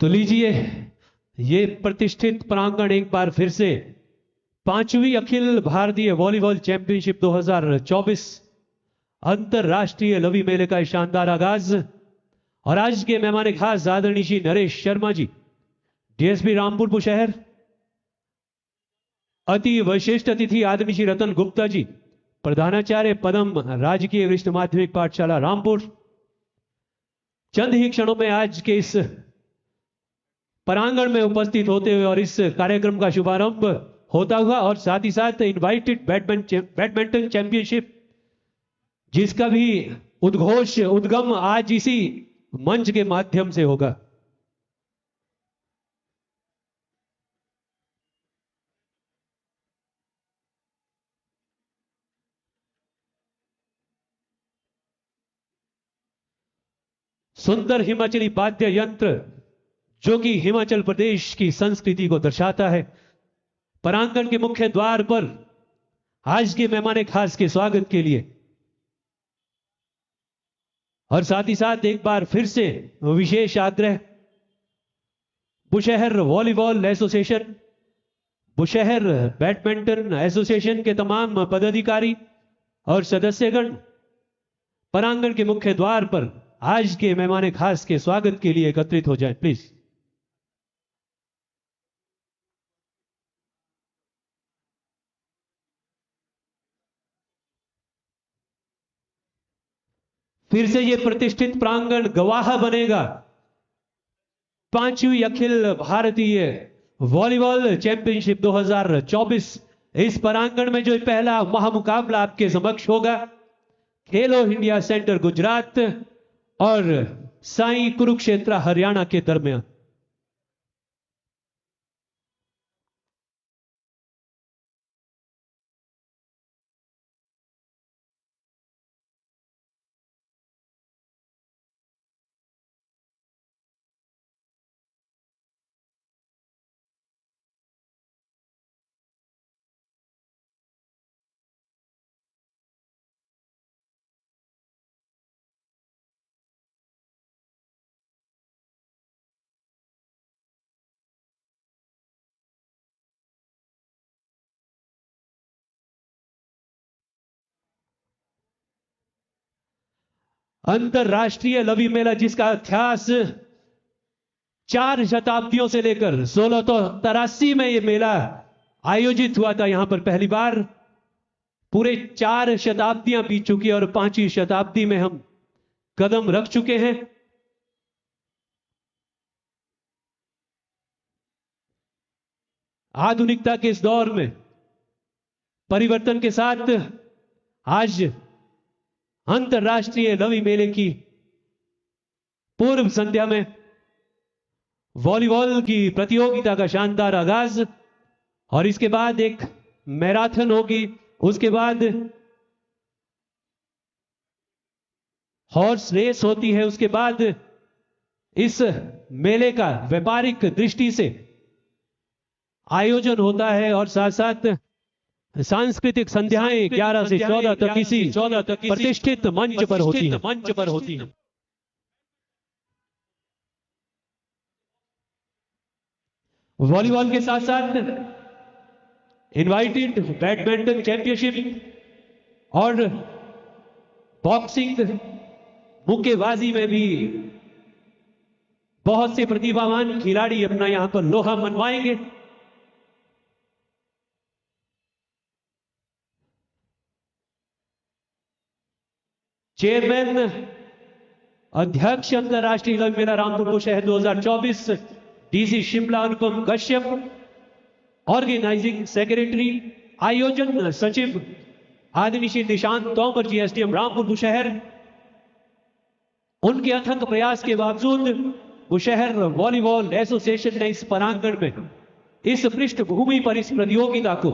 तो लीजिए, ये प्रतिष्ठित प्रांगण एक बार फिर से 5वीं अखिल भारतीय वॉलीबॉल चैंपियनशिप 2024 अंतरराष्ट्रीय लवी मेले का शानदार आगाज। और आज के मेहमान खास आदरणीय श्री नरेश शर्मा जी, डीएसपी रामपुर बुशहर। अति विशिष्ट अतिथि आदरणीय श्री रतन गुप्ता जी, प्रधानाचार्य पदम राजकीय वरिष्ठ माध्यमिक पाठशाला रामपुर। चंद ही क्षणों में आज के इस प्रांगण में उपस्थित होते हुए और इस कार्यक्रम का शुभारंभ होता हुआ, और साथ ही साथ इनवाइटेड बैडमिंटन चैंपियनशिप, जिसका भी उद्घोष उद्गम आज इसी मंच के माध्यम से होगा। सुंदर हिमाचली वाद्य यंत्र जो कि हिमाचल प्रदेश की संस्कृति को दर्शाता है, प्रांगण के मुख्य द्वार पर आज के मेहमान खास के स्वागत के लिए। और साथ ही साथ एक बार फिर से विशेष आग्रह, Bushahr volleyball association, Bushahr badminton association के तमाम पदाधिकारी और सदस्यगण प्रांगण के मुख्य द्वार पर आज के मेहमान खास के स्वागत के लिए एकत्रित हो जाएं प्लीज। फिर से ये प्रतिष्ठित प्रांगण गवाह बनेगा 5वीं अखिल भारतीय वॉलीबॉल चैंपियनशिप 2024। इस प्रांगण में जो पहला महामुकाबला आपके समक्ष होगा, खेलो इंडिया सेंटर गुजरात और साई कुरुक्षेत्र हरियाणा के दरमियान। अंतरराष्ट्रीय लवी मेला, जिसका इतिहास 4 शताब्दियों से लेकर 1683 में यह मेला आयोजित हुआ था यहां पर पहली बार। पूरे 4 शताब्दियां बीत चुकी और 5वीं शताब्दी में हम कदम रख चुके हैं। आधुनिकता के इस दौर में परिवर्तन के साथ आज अंतरराष्ट्रीय लवी मेले की पूर्व संध्या में वॉलीबॉल की प्रतियोगिता का शानदार आगाज, और इसके बाद एक मैराथन होगी, उसके बाद हॉर्स रेस होती है, उसके बाद इस मेले का व्यापारिक दृष्टि से आयोजन होता है, और साथ साथ सांस्कृतिक संध्याएं 11 से 14 तक किसी प्रतिष्ठित मंच पर होती हैं। वॉलीबॉल के साथ साथ इनवाइटेड बैडमिंटन चैंपियनशिप और बॉक्सिंग, मुक्केबाजी में भी बहुत से प्रतिभावान खिलाड़ी अपना यहां पर लोहा मनवाएंगे। चेयरमैन अध्यक्ष अंतरराष्ट्रीय लवी मेला रामपुर शहर 2024 डीसी शिमला अनुपम कश्यप, ऑर्गेनाइजिंग सेक्रेटरी आयोजन सचिव आदरणीय श्री निशांत तोमर जी एसडीएम रामपुर बुशहर। उनके अथक प्रयास के बावजूद बुशहर वॉलीबॉल एसोसिएशन ने इस प्रांगण में इस पृष्ठभूमि पर इस प्रतियोगिता को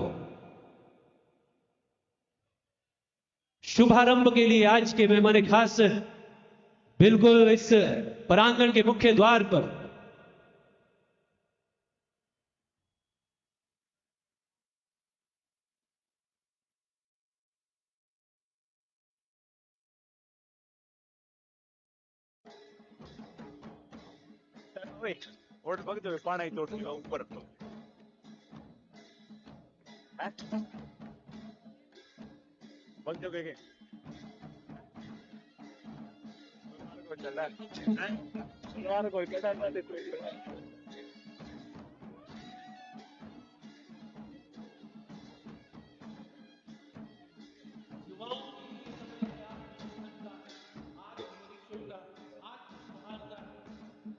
शुभारंभ के लिए आज के मेहमान खास बिल्कुल इस प्रांगण के मुख्य द्वार पर Wait, बोट बघतोय पाणी तोडतो का ऊपर बघतो काय यार कोई पता नहीं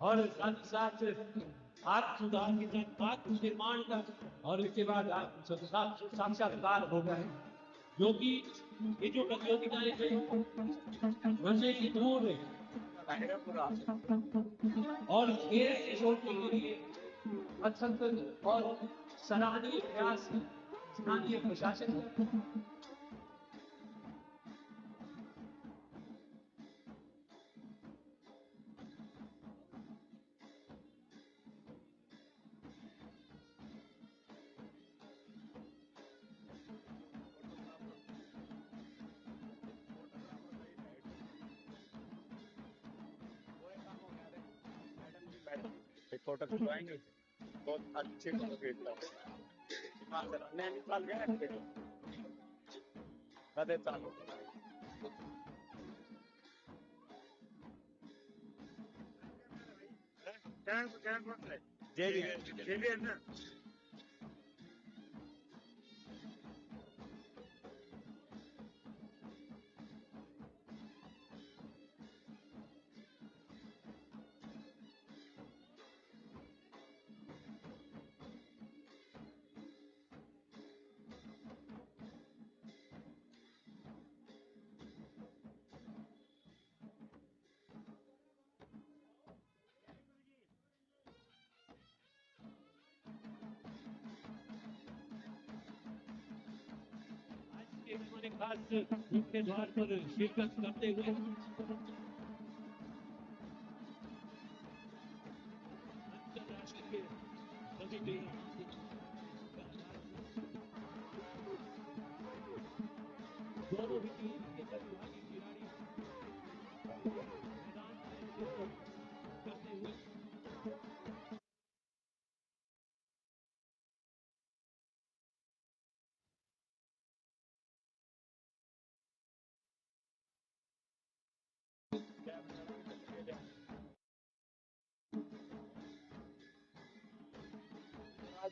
और साथ ही साथ आत्म सुधार के साथ आत्म निर्माण का और इसके बाद साक्षात्कार होगा है जो कि ये जो प्रतियोगिताएं हैं नशे से दूर है और खेल से छोड़ने के लिए अत्यंत और सराहनीय प्रयास स्थानीय प्रशासन फोटो खिंचवाएंगे बहुत अच्छे फोटो खींचता हूँ नैनीताल गया कदे चालू जे भी है ना हमारे खास मुख्य द्वार पर शिरकत करते हुए अंतरराष्ट्रीय सभी दोनों भी टीम के प्रतिभागी खिलाड़ी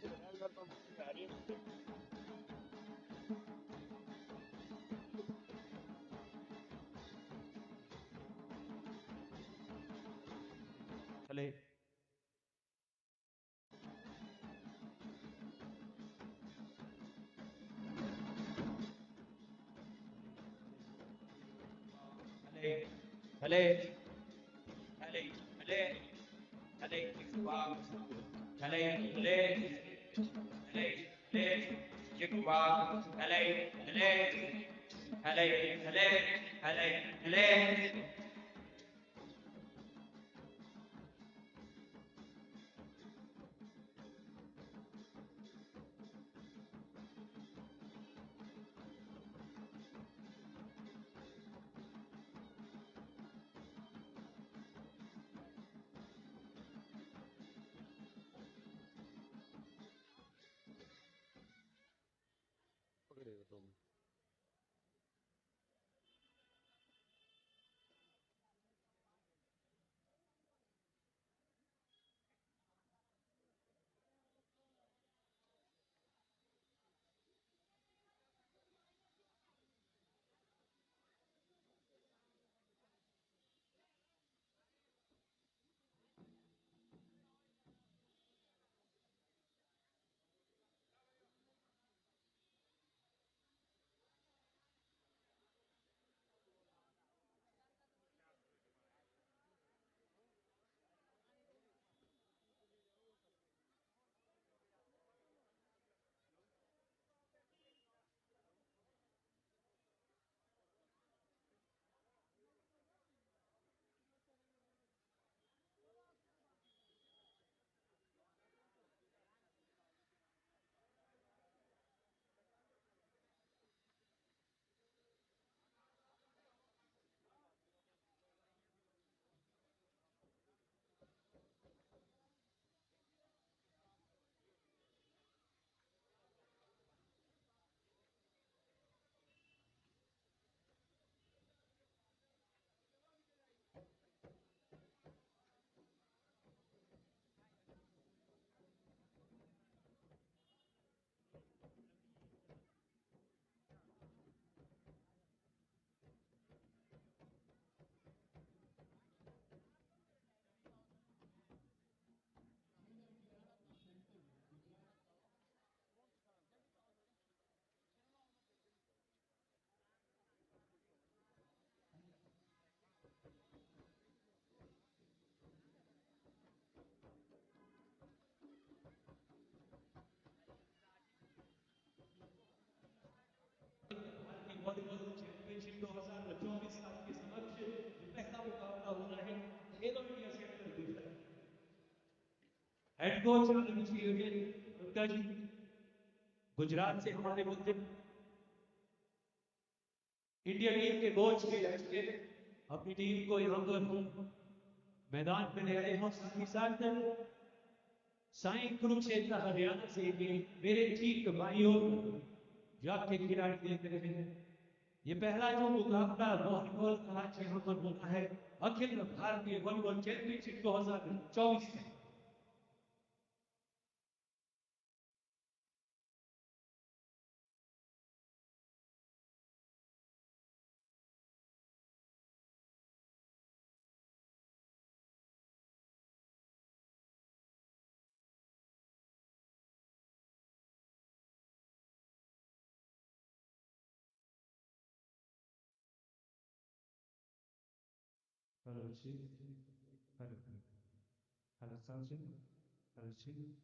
मैदान में शिरकत करते हुए चले Hello. Hello. Hello. Hello. Wow. Hello. Hello. Hello. Hello. Wow. Hello. Hello. Hello. Hello. Hello. Hello. Coach Gupta ji Gujarat से हमारे मुद्दे इंडिया टीम के कोच भी रह चुके हैं, अपनी टीम को यहाँ पर मैदान में ले आए हैं। साथ ही साथ साई कुरुक्षेत्र हरियाणा से भी मेरे ठीक भाइयों जाके खिलाड़ी देख रहे हैं। ये पहला जो मुकाबला वॉलीबॉल का आज यहाँ पर होना है अखिल भारतीय वॉलीबॉल चैंपियनशिप 2024 में। Hello, Chief. Hello. Hello, Sergeant. Hello, Chief.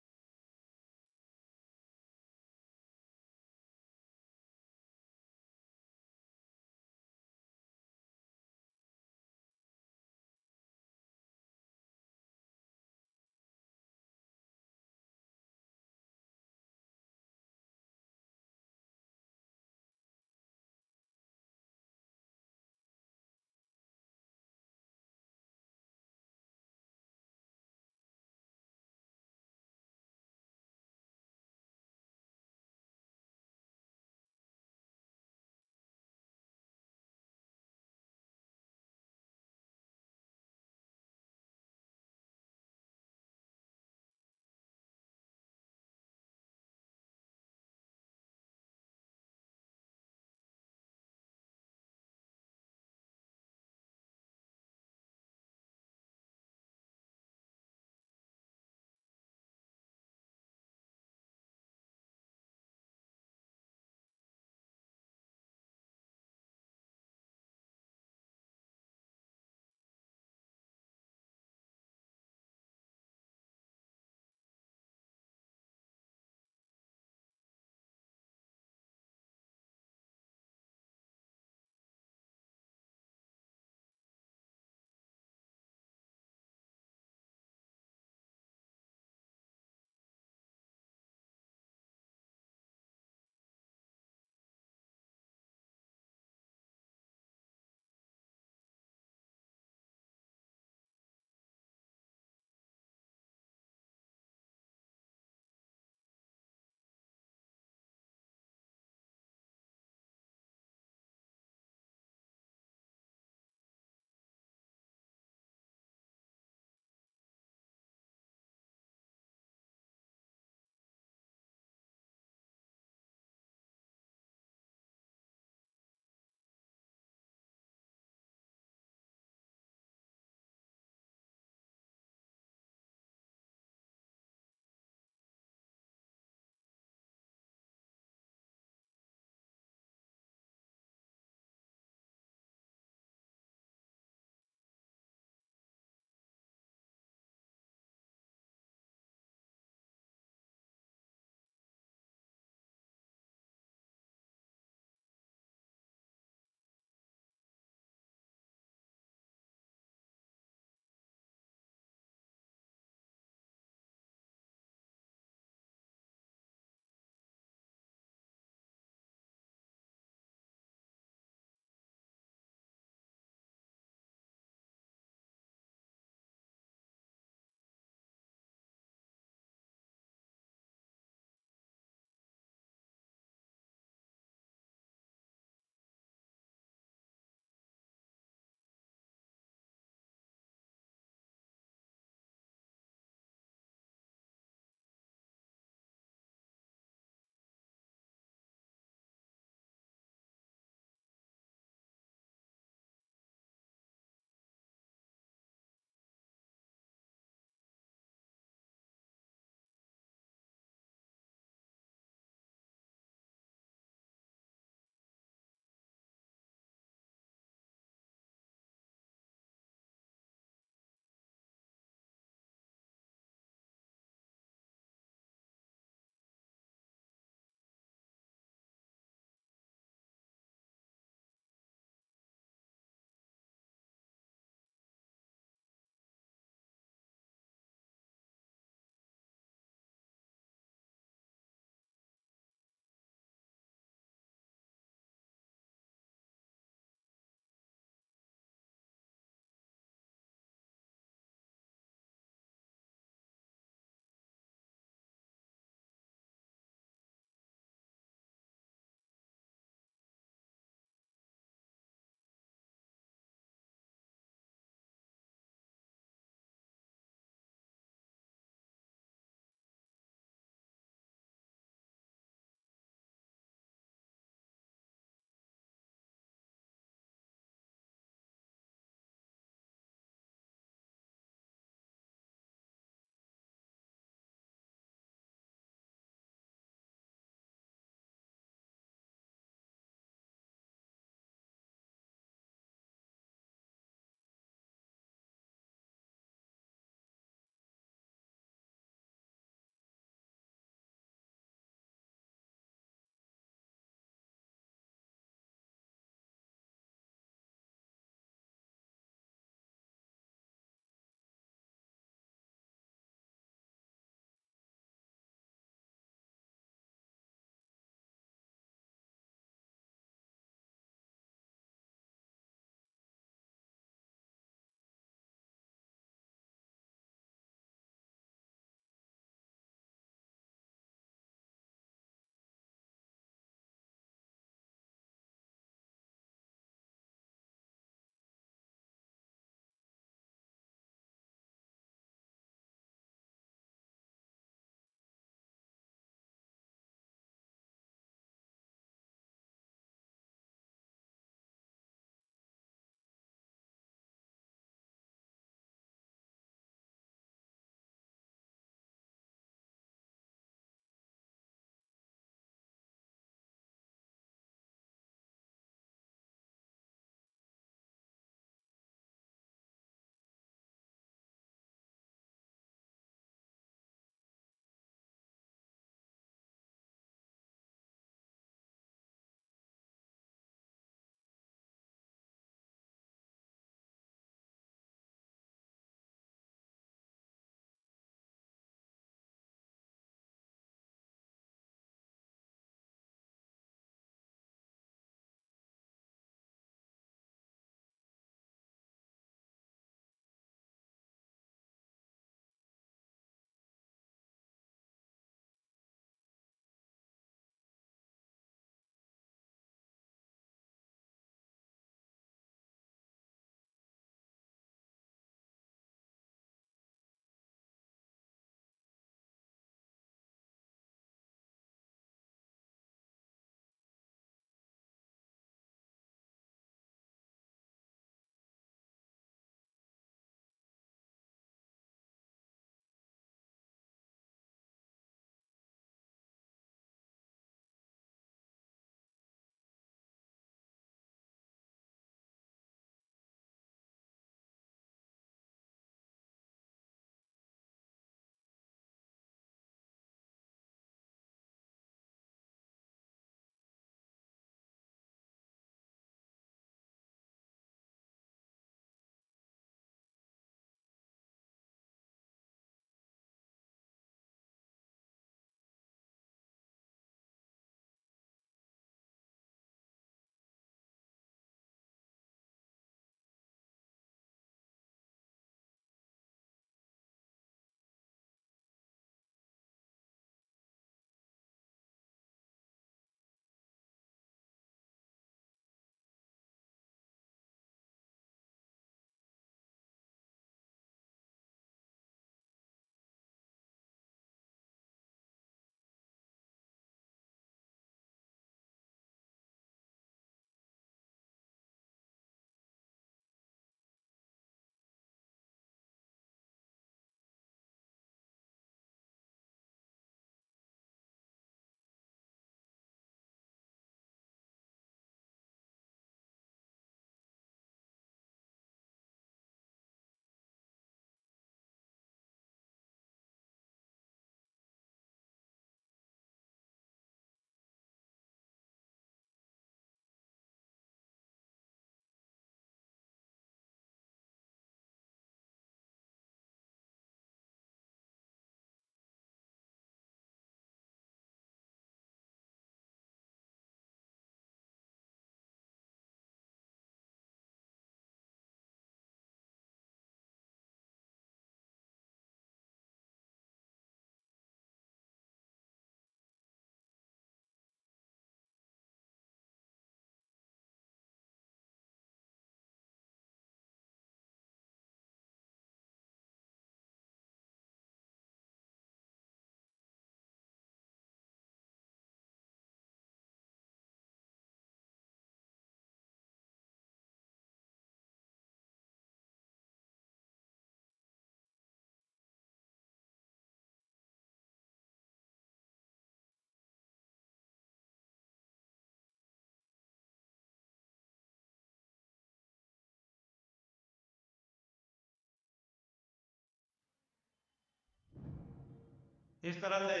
इस तरह से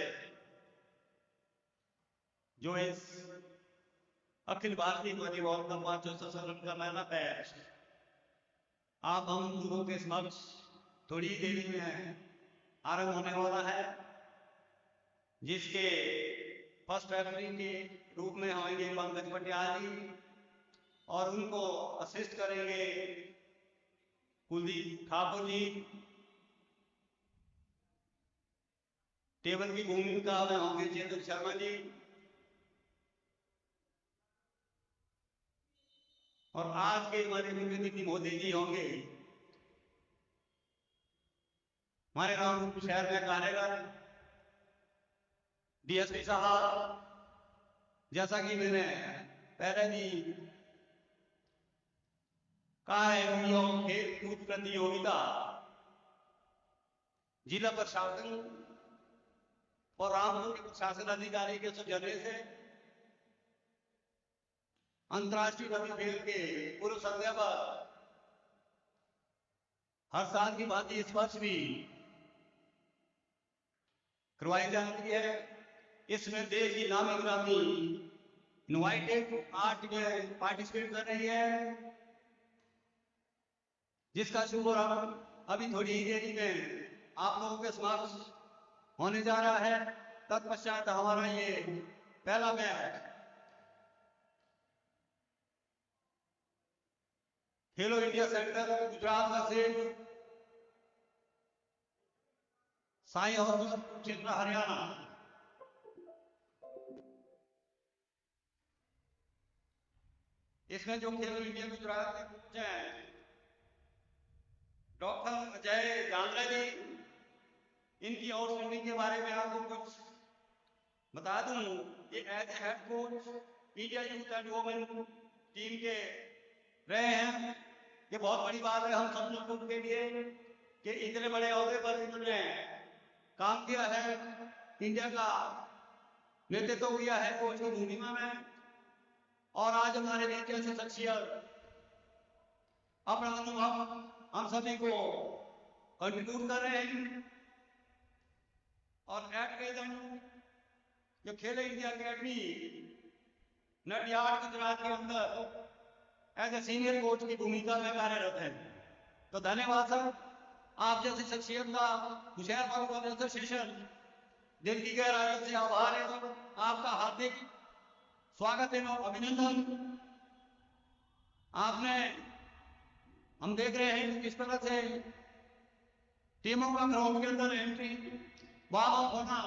जो इस अखिल भारतीय वॉलीबॉल का 500 रन का मैन ऑफ मैच आप हम लोगों के समक्ष थोड़ी ही देरी में आरंभ होने वाला है, जिसके फर्स्ट रेफरी के रूप में होंगे पंकज पटियाल जी और उनको असिस्ट करेंगे कुलदीप ठाकुर जी। टेबल की भूमिका में होंगे चेतन शर्मा जी और आज के हमारे मुख्य अतिथि मोदी जी होंगे हमारे रामपुर शहर में कार्यरत डीएसपी साहब। जैसा कि मैंने पहले भी कहा है, खेल कूद प्रतियोगिता जिला प्रशासन और रामपुर के प्रशासन अधिकारी के सुझाने से अंतर्राष्ट्रीय रवि खेल के पूर्व संध्या पर हर साल की भांति इस वर्ष भी करवाई जाती है। इसमें देश की नामी गिरामी इनवाइटेड 8 टीमें पार्टिसिपेट कर रही है, जिसका शुभारंभ अभी थोड़ी ही देरी में आप लोगों के समक्ष होने जा रहा है। तत्पश्चात हमारा ये पहला मैच खेलो India centre Gujarat versus Sai hospital क्षेत्र हरियाणा। इसमें जो खेलो इंडिया गुजरात के कोच हैं डॉक्टर अजय जांगड़ा जी, इनकी आउटस्टैंडिंग के बारे में आपको कुछ बता दूं। ये as head coach India youth and women team के रहे हैं। ये बहुत बड़ी बात है हम सब लोगों के लिए कि इतने बड़े ओहदे पर इन्होंने काम किया है, इंडिया का नेतृत्व किया है कोच की भूमिका में। और आज हमारे देश जैसे शख्सियत अपना अनुभव हम सभी को कंट्रीब्यूट कर रहे हैं। और एट प्रेजेंट जो खेलो इंडिया अकेडमी नडियाड गुजरात के अंदर एज ए सीनियर कोच की भूमिका में कार्यरत है। तो धन्यवाद सर, आप जैसी शख्सियत का हुशैर वॉलीबॉल एसोसिएशन दिल की गहराई से आभार है सर। आपका हार्दिक स्वागत है और अभिनंदन। आपने हम देख रहे हैं कि किस तरह से टीमों का ग्राउंड के अंदर एंट्री वार्म अप होना,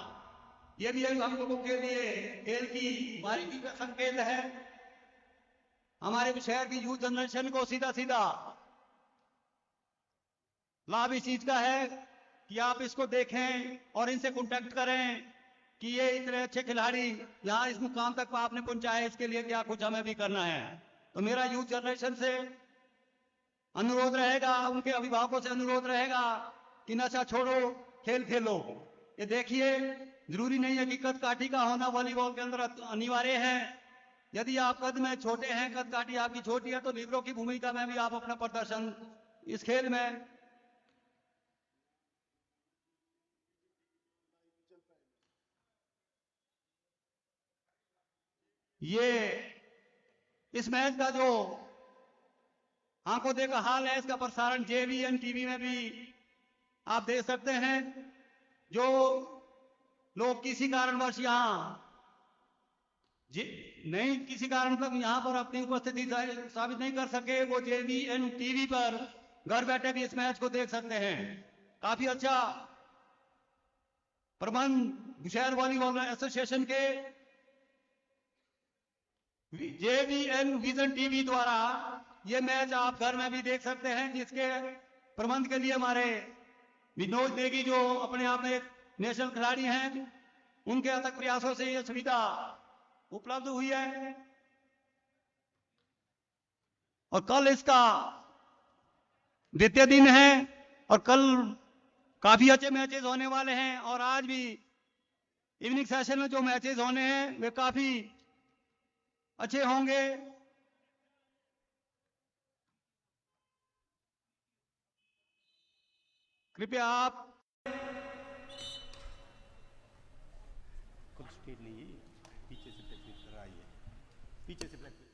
यह भी एक हम लोगों के लिए खेल की बारीकी का संकेत है। हमारे शहर की यूथ जनरेशन को सीधा सीधा लाभ इस चीज का है कि आप इसको देखें और इनसे कांटेक्ट करें कि ये इतने अच्छे खिलाड़ी यहाँ इस मुकाम तक आपने पहुंचाए, इसके लिए क्या कुछ हमें भी करना है। तो मेरा यूथ जनरेशन से अनुरोध रहेगा, उनके अभिभावकों से अनुरोध रहेगा कि नशा छोड़ो, खेल खेलो। ये देखिए, जरूरी नहीं है कि कद काठी का होना वॉलीबॉल के अंदर अनिवार्य है। यदि आप कद में छोटे हैं, कद काठी आपकी छोटी है, तो लिबरो की भूमिका में भी आप अपना प्रदर्शन इस खेल में ये इस मैच का जो आंखों देखा हाल है, इसका प्रसारण JVN टीवी में भी आप देख सकते हैं। जो लोग किसी कारणवश यहाँ नहीं, किसी कारण तक यहाँ पर अपनी उपस्थिति साबित नहीं कर सके, वो JVN टीवी पर घर बैठे भी इस मैच को देख सकते हैं। काफी अच्छा प्रबंध शहर वॉलीबॉल एसोसिएशन के JVN विजन टीवी द्वारा ये मैच आप घर में भी देख सकते हैं, जिसके प्रबंध के लिए हमारे विनोद नेगी जो अपने आप में एक नेशनल खिलाड़ी हैं, उनके अथक प्रयासों से यह सुविधा उपलब्ध हुई है। और कल इसका द्वितीय दिन है और कल काफी अच्छे मैचेस होने वाले हैं। और आज भी इवनिंग सेशन में जो मैचेस होने हैं वे काफी अच्छे होंगे। कृपया आप स्पीड नहीं है, पीछे से प्रैक्टिस कर रहा है, पीछे से practice.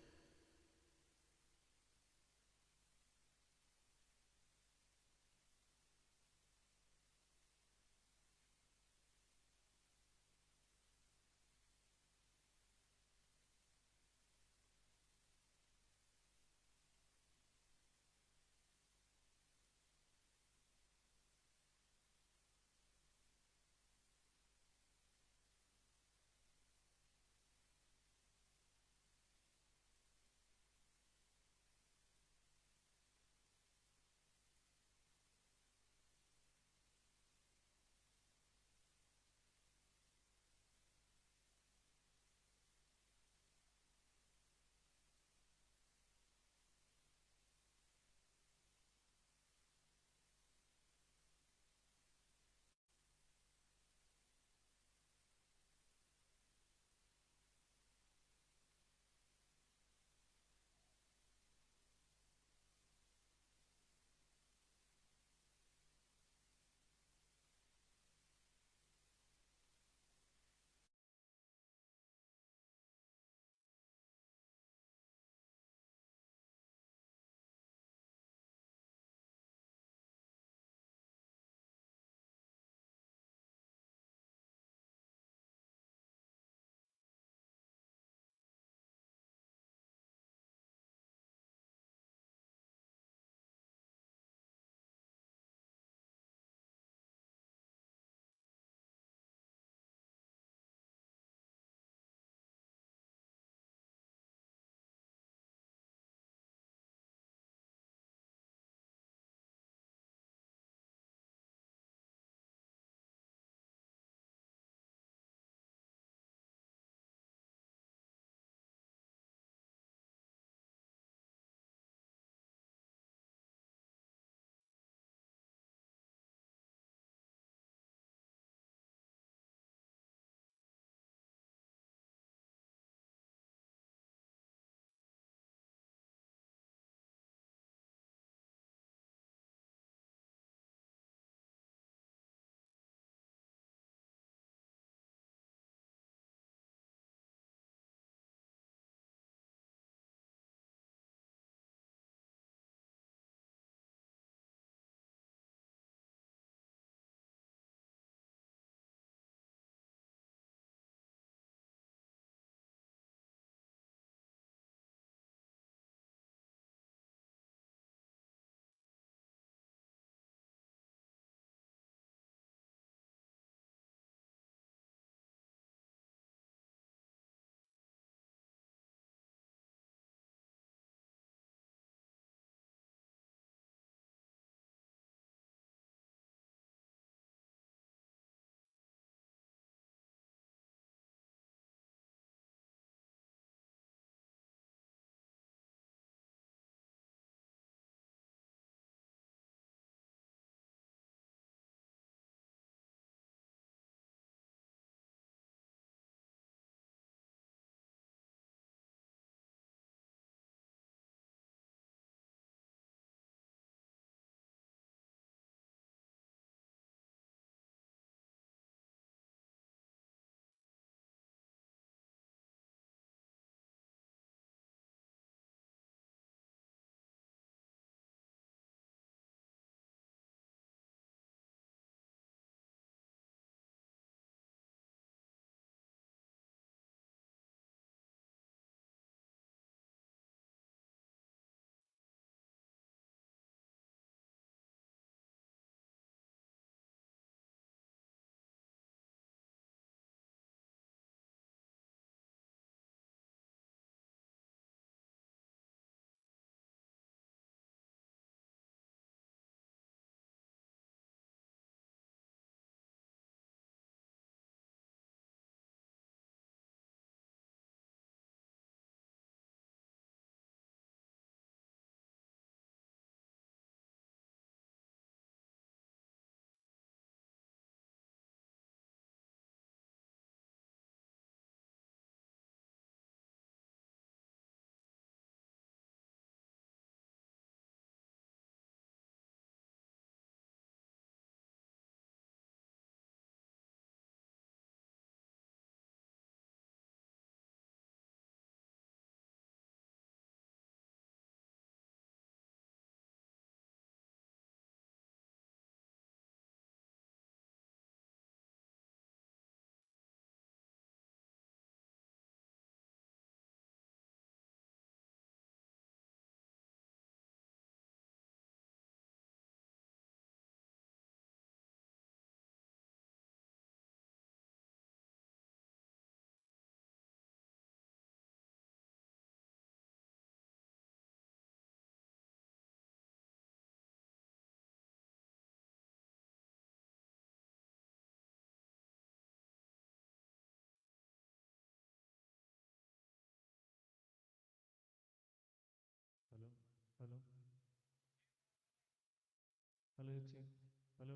Hello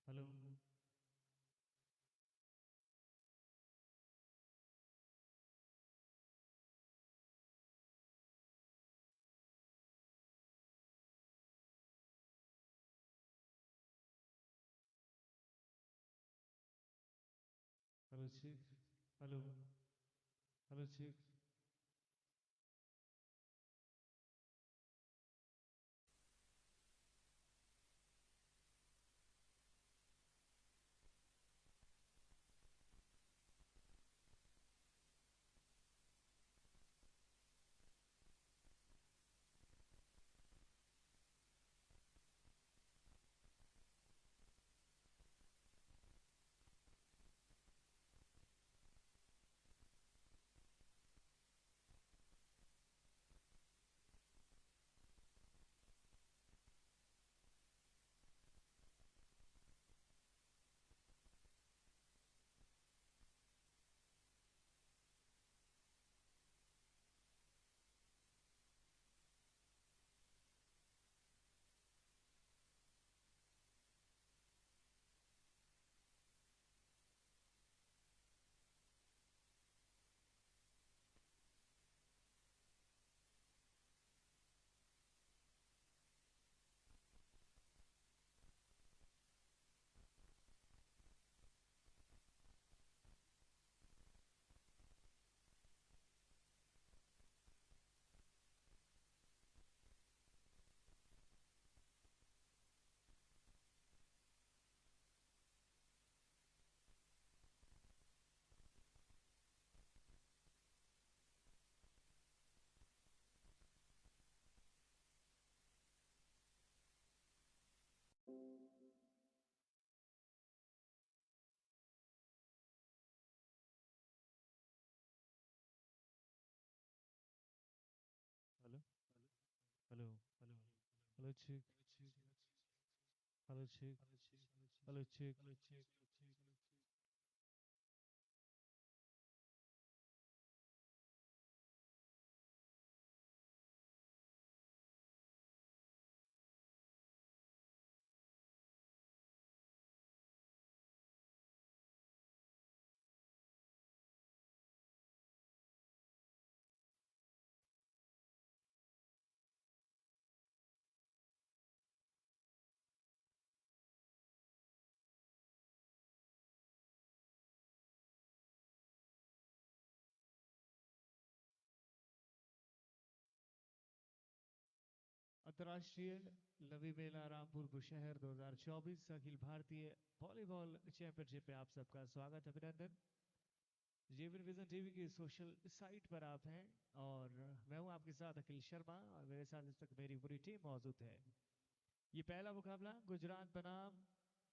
hello hello check hello hello check hello hello hello check hello check hello check अंतर्राष्ट्रीय लवी मेला रामपुर बुशहर 2024 अखिल भारतीय वॉलीबॉल चैंपियनशिप में आप सबका स्वागत अभिनंदन। जेविन विजन टीवी की सोशल साइट पर आप हैं और मैं हूं आपके साथ अखिल शर्मा और मेरे साथ इस वक्त मेरी पूरी टीम मौजूद है। ये पहला मुकाबला गुजरात बनाम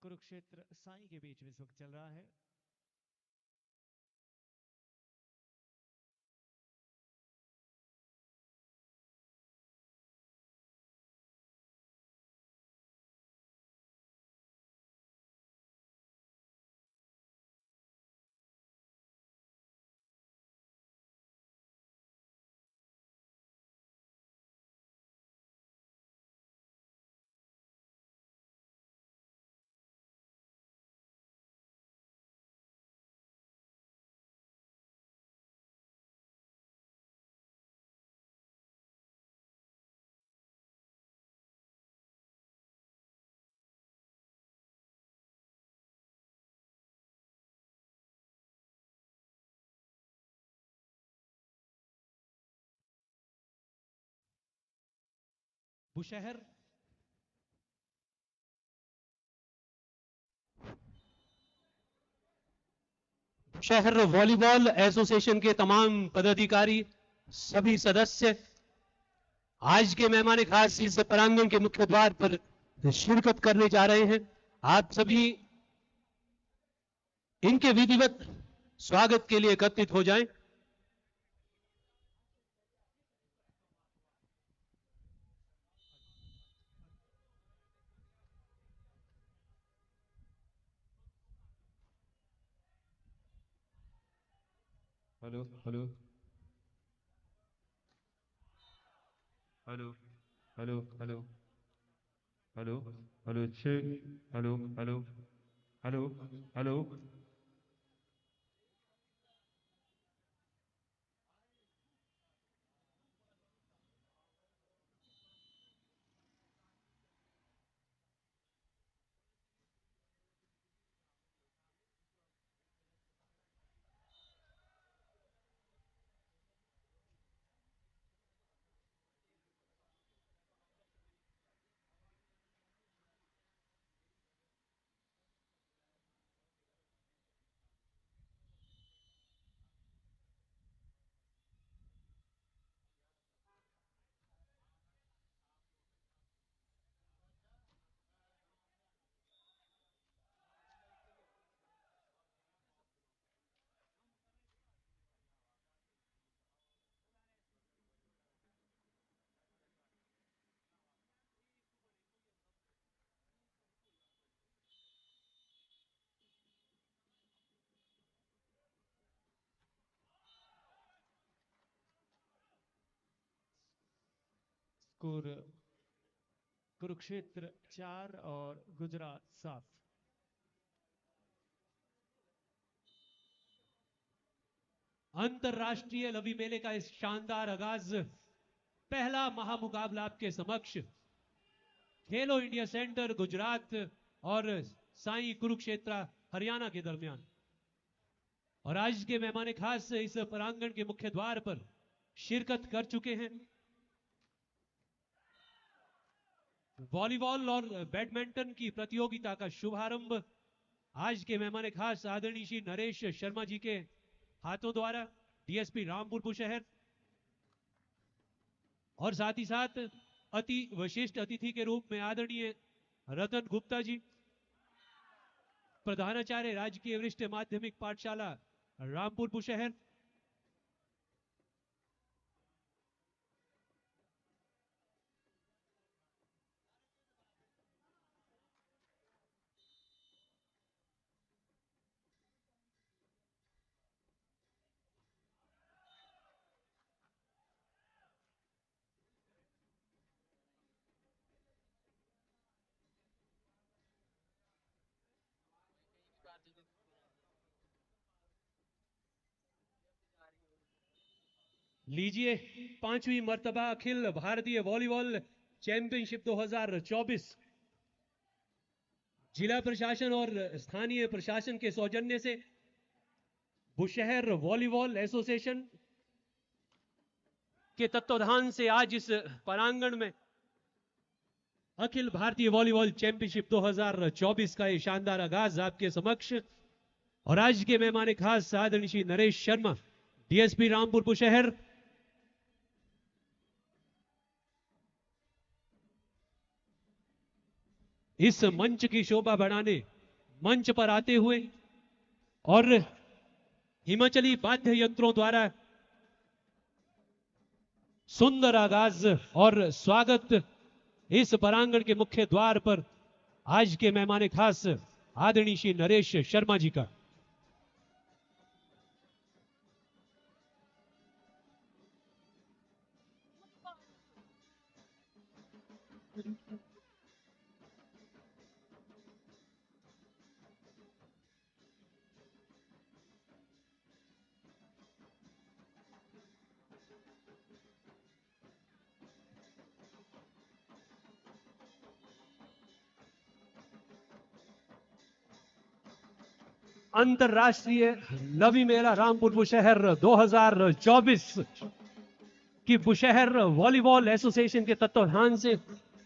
कुरुक्षेत्र साई के बीच में इस वक्त चल रहा है। बुशहर शहर वॉलीबॉल एसोसिएशन के तमाम पदाधिकारी, सभी सदस्य आज के मेहमान खास इस प्रांगण के मुख्य द्वार पर शिरकत करने जा रहे हैं। आप सभी इनके विधिवत स्वागत के लिए एकत्रित हो जाएं। Hello hello hello hello hello hello hello check hello hello hello hello score Kurukshetra 4 और गुजरात 7। अंतरराष्ट्रीय लवी मेले का इस शानदार आगाज, पहला महामुकाबला आपके समक्ष खेलो इंडिया सेंटर गुजरात और साई कुरुक्षेत्र हरियाणा के दरमियान। और आज के मेहमान खास इस प्रांगण के मुख्य द्वार पर शिरकत कर चुके हैं। वॉलीबॉल और बैडमिंटन की प्रतियोगिता का शुभारंभ आज के मेहमान खास आदरणीय श्री नरेश शर्मा जी के हाथों द्वारा, डीएसपी रामपुर बुशहर, और साथ ही साथ अति विशिष्ट अतिथि के रूप में आदरणीय रतन गुप्ता जी, प्रधानाचार्य राजकीय वरिष्ठ माध्यमिक पाठशाला रामपुर बुशहर, लीजिए 5वीं मर्तबा अखिल भारतीय वॉलीबॉल चैंपियनशिप 2024 जिला प्रशासन और स्थानीय प्रशासन के सौजन्य से बुशहर वॉलीबॉल एसोसिएशन के तत्वाधान से आज इस परांगण में अखिल भारतीय वॉलीबॉल चैंपियनशिप 2024 का ये शानदार आगाज आपके समक्ष। और आज के मेहमान खास आदरणीय श्री नरेश शर्मा, डीएसपी रामपुर बुशहर, इस मंच की शोभा बढ़ाने मंच पर आते हुए और हिमाचली वाद्य यंत्रों द्वारा सुंदर आगाज और स्वागत इस परांगण के मुख्य द्वार पर आज के मेहमान खास आदरणीय श्री नरेश शर्मा जी का। अंतरराष्ट्रीय लवी मेला रामपुर बुशहर 2024 की बुशहर वॉलीबॉल एसोसिएशन के तत्वाधान से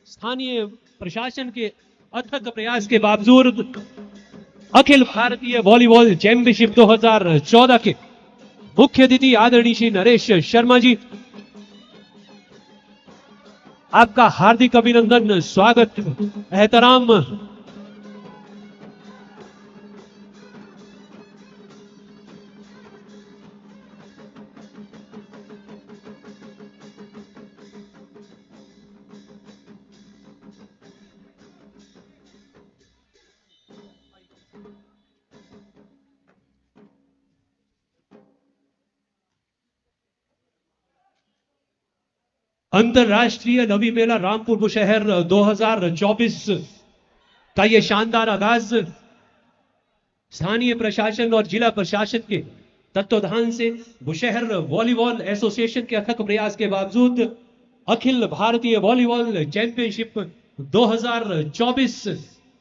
स्थानीय प्रशासन के अथक प्रयास के बावजूद अखिल भारतीय वॉलीबॉल चैंपियनशिप 2014 के मुख्य अतिथि आदरणीय श्री नरेश शर्मा जी, आपका हार्दिक अभिनंदन, स्वागत, एहतराम। अंतरराष्ट्रीय लवी मेला रामपुर बुशहर 2024 का ये शानदार आगाज स्थानीय प्रशासन और जिला प्रशासन के तत्वाधान से बुशहर वॉलीबॉल एसोसिएशन के अथक प्रयास के बावजूद अखिल भारतीय वॉलीबॉल चैंपियनशिप 2024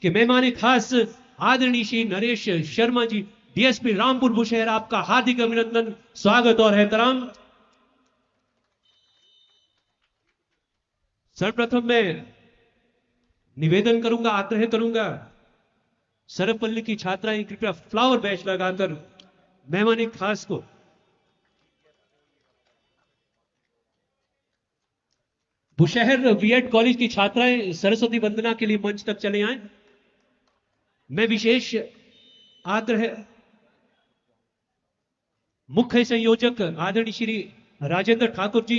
के मेहमान खास आदरणीय श्री नरेश शर्मा जी, डीएसपी रामपुर बुशहर, आपका हार्दिक अभिनंदन, स्वागत और एहतराम। सर्वप्रथम मैं निवेदन करूंगा, आग्रह करूंगा, सरपल्ली की छात्राएं कृपया फ्लावर बैच लगाकर मेहमान खास को बुशहर बीएड कॉलेज की छात्राएं सरस्वती वंदना के लिए मंच तक चले आए। मैं विशेष आग्रह मुख्य संयोजक आदरणीय श्री राजेंद्र ठाकुर जी,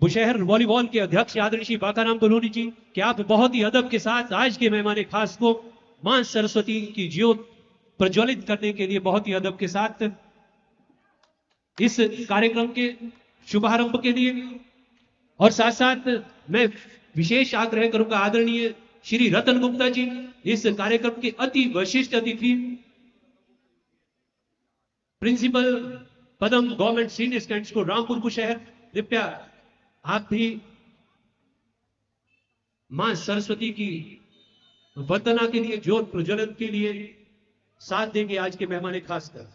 बुशहर वॉलीबॉल के अध्यक्ष आदरणीय श्री बाकाराम कलोनी जी, कि आप बहुत ही अदब के साथ आज के मेहमान खास को मां सरस्वती की ज्योत प्रज्वलित करने के लिए बहुत ही अदब के साथ इस कार्यक्रम के शुभारंभ के लिए, और साथ साथ मैं विशेष आग्रह करूंगा आदरणीय श्री रतन गुप्ता जी, इस कार्यक्रम के अति विशिष्ट अतिथि, principal Padam government senior secondary school Rampur Bushahr, कृपया आप भी मां सरस्वती की वंदना के लिए, ज्योत प्रज्वलन के लिए साथ देंगे आज के मेहमान खासकर।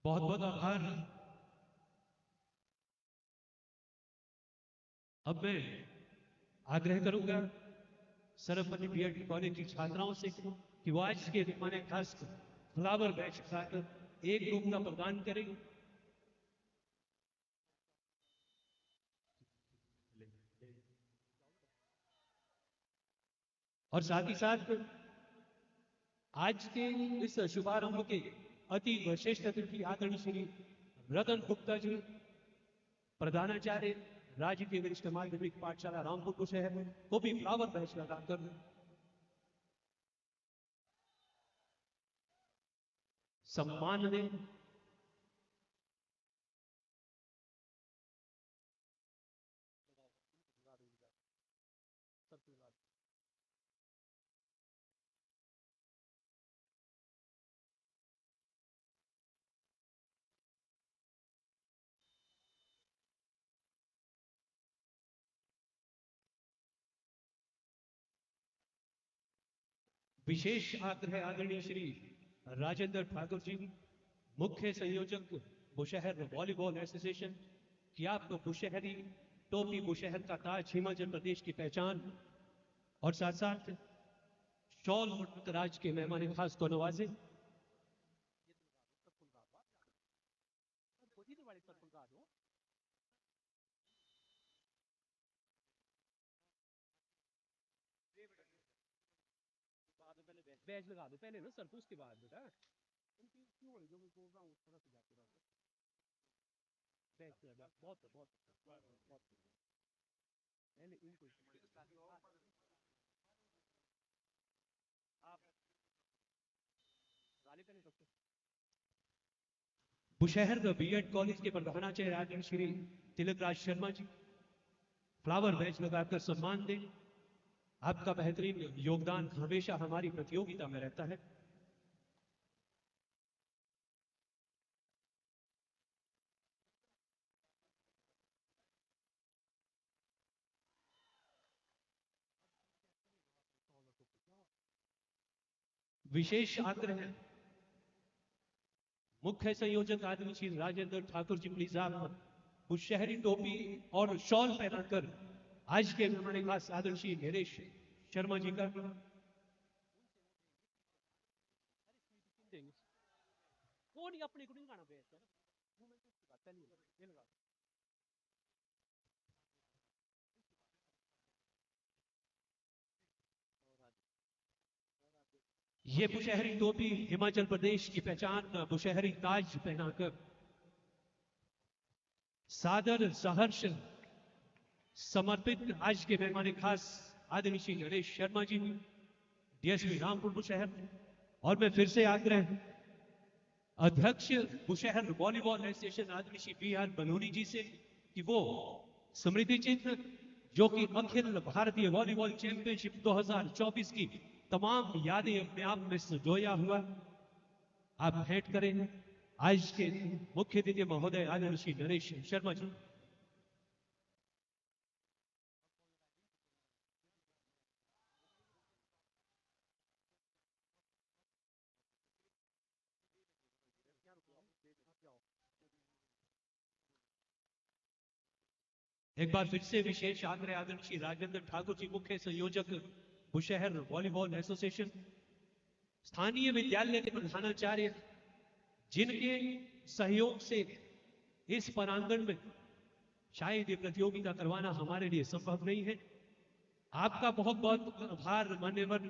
बहुत बहुत आभार। अब मैं आग्रह करूंगा सरपल्ली बीएड कॉलेज की छात्राओं से कि वो आज के मेहमान खास फ्लावर बैच खाकर एक ग्रुप का प्रदान करें। और साथ ही साथ आज के इस शुभारंभ के अति विशिष्ट अतिथि आदरणीय श्री रतन गुप्ता जी, प्रधानाचार्य राजकीय वरिष्ठ माध्यमिक पाठशाला रामपुर बुशहर, को भी फ्लावर बैच लगाकर सम्मान दें। विशेष आग्रह आदरणीय श्री राजेंद्र ठाकुर जी, मुख्य संयोजक बुशहर वॉलीबॉल एसोसिएशन, कि आप बुशहरी टोपी, बुशहर का ताज, हिमाचल प्रदेश की पहचान, और साथ साथ शॉल और राज के मेहमान खास को नवाजे। बैच लगा दो पहले ना सर, उसके बाद बेटा बैच लगा, बहुत बहुत बहुत पहले इनको आप गाली पहले डॉक्टर। बुशहर बीएड कॉलेज के प्रधानाचार्य आदरणीय श्री तिलकराज शर्मा जी, फ्लावर बैच लगाकर सम्मान दें। आपका बेहतरीन योगदान हमेशा हमारी प्रतियोगिता में रहता है। विशेष आग्रह है मुख्य संयोजक आदरणीय श्री राजेंद्र ठाकुर जी, प्लीज आप बुशहरी टोपी और शॉल पहनाकर आज के हमारे खास आदरणीय श्री नरेश शर्मा जी का कोई अपने को नहीं गाना बेहतर ये बुशहरी टोपी, हिमाचल प्रदेश की पहचान, बुशहरी ताज पहनाकर सादर सहर्ष समर्पित आज के मेहमान खास आदरणीय श्री नरेश शर्मा जी, डीएसपी रामपुर बुशहर। और मैं फिर से आग्रह अध्यक्ष बुशहर वॉलीबॉल एसोसिएशन आदरणीय श्री BR बनूनी जी से कि वो स्मृति चिन्ह जो कि अखिल भारतीय वॉलीबॉल चैंपियनशिप 2024 की तमाम यादें अपने आप में संजोया हुआ आप भेंट करें आज के मुख्य अतिथि महोदय आदरणीय श्री नरेश शर्मा जी। एक बार फिर से विशेष आग्रह आदरणीय श्री राजेंद्र ठाकुर जी, मुख्य संयोजक बुशहर वॉलीबॉल एसोसिएशन, स्थानीय विद्यालय के प्रधानाचार्य, जिनके सहयोग से इस प्रांगण में शायद ये प्रतियोगिता करवाना हमारे लिए संभव नहीं है। आपका बहुत बहुत आभार मान्यवर,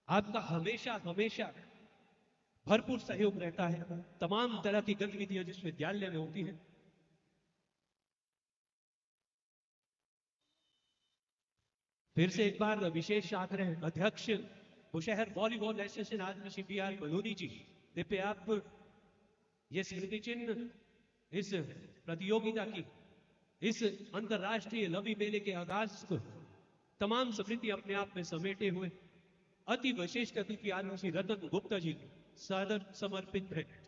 आपका हमेशा हमेशा भरपूर सहयोग रहता है तमाम तरह की गतिविधियां जिस विद्यालय में होती है। फिर से एक बार विशेष आग्रह अध्यक्ष बुशहर वॉलीबॉल एसोसिएशन आदरणीय श्री BR बनूनी जी, पे आप ये स्मृति चिन्ह इस प्रतियोगिता की, इस अंतरराष्ट्रीय लवी मेले के आगाज को तमाम स्मृति अपने आप में समेटे हुए अति विशिष्ट अतिथि आदरणीय श्री रतन गुप्ता जी सादर समर्पित है।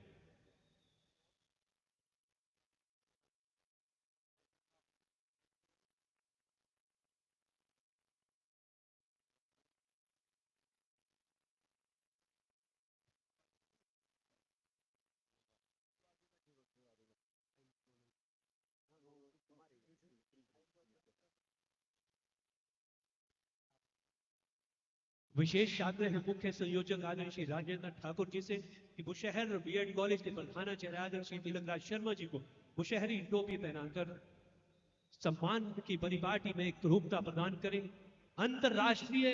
विशेष आग्रह मुख्य संयोजक आदरणीय श्री राजेंद्र ठाकुर जी से कि बुशहर बीएड कॉलेज के प्रधानाचार्य आदरणीय श्री तिलकराज शर्मा जी को बुशहरी टोपी पहनाकर सम्मान की परिपाटी में एक रूपता प्रदान करें। अंतरराष्ट्रीय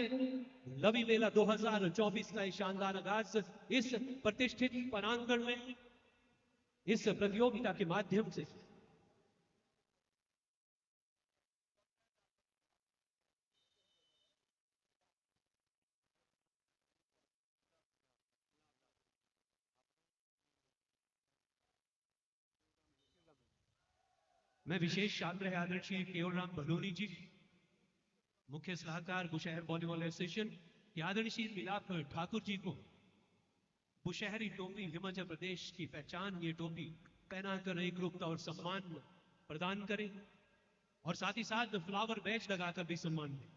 लवी मेला 2024 का शानदार आगाज इस प्रतिष्ठित प्रांगण में इस प्रतियोगिता के माध्यम से मैं विशेष आग्रह आदरणीय श्री केवलराम बनूनी जी, मुख्य सलाहकार बुशहर वॉलीबॉल एसोसिएशन, आदरणीय श्री मिलाप ठाकुर जी को बुशहरी टोपी, हिमाचल प्रदेश की पहचान ये टोपी पहनाकर एक रूपता और सम्मान प्रदान करें और साथ ही साथ फ्लावर बैच लगाकर भी सम्मान दें।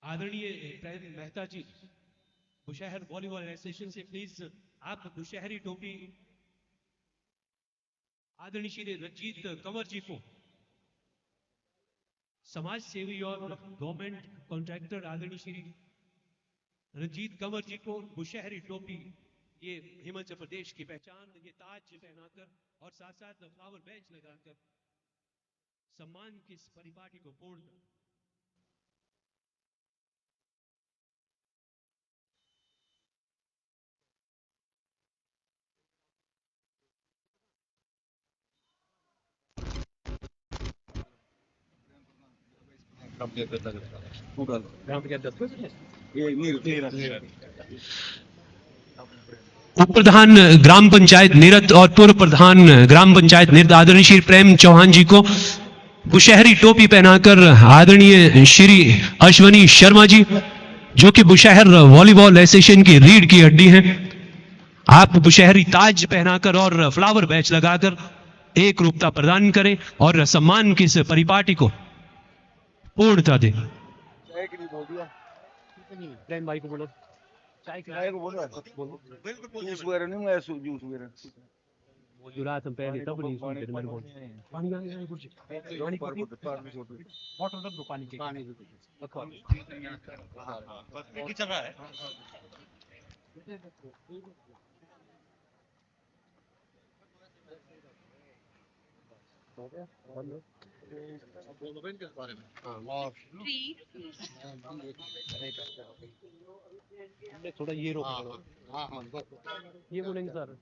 आदरणीय प्रेम मेहता जी बुशहर वॉलीबॉल एसोसिएशन से प्लीज आप बुशहरी टोपी आदरणीय श्री रंजीत कंवर जी को, समाज सेवी और गवर्नमेंट कॉन्ट्रैक्टर आदरणीय श्री रंजीत कंवर जी को बुशहरी टोपी, ये हिमाचल प्रदेश की पहचान, ये ताज पहनाकर और साथ साथ फ्लावर बेंच लगाकर सम्मान की इस परिपाटी को पूर्ण उप प्रधान ग्राम पंचायत नीरत और पूर्व प्रधान ग्राम पंचायत नीरत आदरणीय श्री प्रेम चौहान जी को बुशहरी टोपी पहनाकर आदरणीय श्री अश्वनी शर्मा जी जो कि बुशहर वॉलीबॉल एसोसिएशन की रीढ़ की हड्डी हैं, आप बुशहरी ताज पहनाकर और फ्लावर बैच लगाकर एक रूपता प्रदान करें और सम्मान की इस परिपाटी को पूर्णता दें। प्रेम भाई को बोलो चाय चाय को बोल रहा है जूस वगैरह नहीं मैं जूस वगैरह वो जुड़ा तुम पहले तब नहीं सुनते थे, मैंने बोल पानी पानी कुछ पानी वाटर रख दो पानी के पानी की चल रहा है। थोड़ा ये रोक ये बोलेंगे सर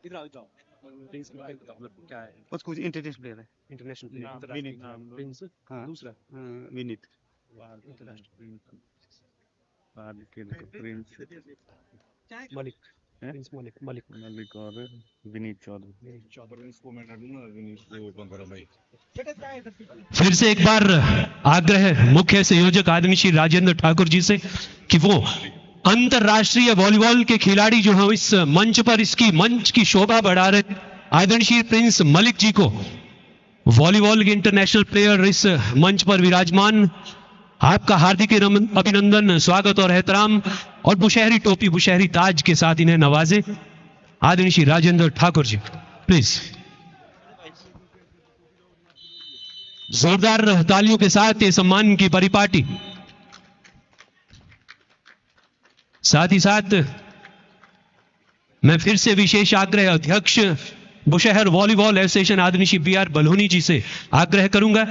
इधर आ जाओ क्या है बस कुछ इंटरनेशनल प्लेयर है इंटरनेशनल विनीत प्रिंस हाँ दूसरा विनीत प्रिंस मलिक प्रिंस मलिक मलिक मलिक और विनीत चौधरी। फिर से एक बार आग्रह मुख्य संयोजक आदरणीय श्री राजेंद्र ठाकुर जी से कि वो अंतरराष्ट्रीय वॉलीबॉल के खिलाड़ी जो हैं इस मंच पर इसकी मंच की शोभा बढ़ा रहे आदरणीय श्री प्रिंस मलिक जी को वॉलीबॉल के इंटरनेशनल प्लेयर इस मंच पर विराजमान, आपका हार्दिक अभिनंदन, स्वागत और एहतराम और बुशहरी टोपी बुशहरी ताज के साथ इन्हें नवाजे आदरणीय श्री राजेंद्र ठाकुर जी प्लीज। जोरदार तालियों के साथ ये सम्मान की परिपाटी। साथ ही साथ मैं फिर से विशेष आग्रह अध्यक्ष बुशहर वॉलीबॉल एसोसिएशन आदरणीय श्री बी.आर. बलहोनी जी से आग्रह करूंगा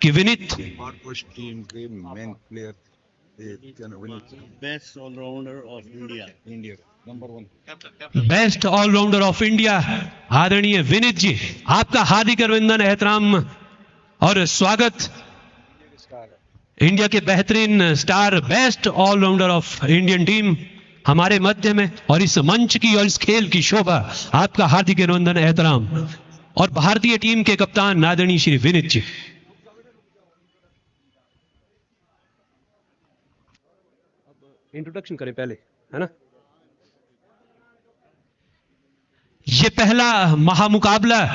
कि विनीत टीम के main player best allrounder of India number 1 best allrounder of India आदरणीय विनीत जी, आपका हार्दिक अभिनंदन, एहतराम और स्वागत। इंडिया के बेहतरीन star best allrounder of Indian team हमारे मध्य में और इस मंच की और इस खेल की शोभा, आपका हार्दिक अभिनंदन, एहतराम और भारतीय टीम के कप्तान आदरणीय श्री विनीत जी। इंट्रोडक्शन करें पहले, है ना। ये पहला महामुकाबला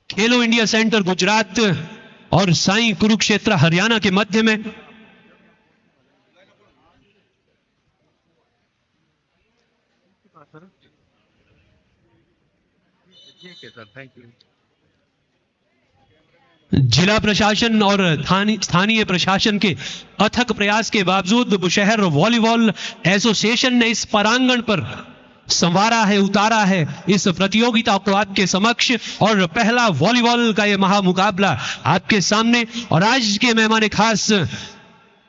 खेलो इंडिया सेंटर गुजरात और साई कुरुक्षेत्र हरियाणा के मध्य में जिला प्रशासन और स्थानीय प्रशासन के अथक प्रयास के बावजूद बुशहर वॉलीबॉल एसोसिएशन ने इस परांगण पर संवारा है, उतारा है इस प्रतियोगिता को आपके समक्ष और पहला वॉलीबॉल का यह महामुकाबला आपके सामने। और आज के मेहमान खास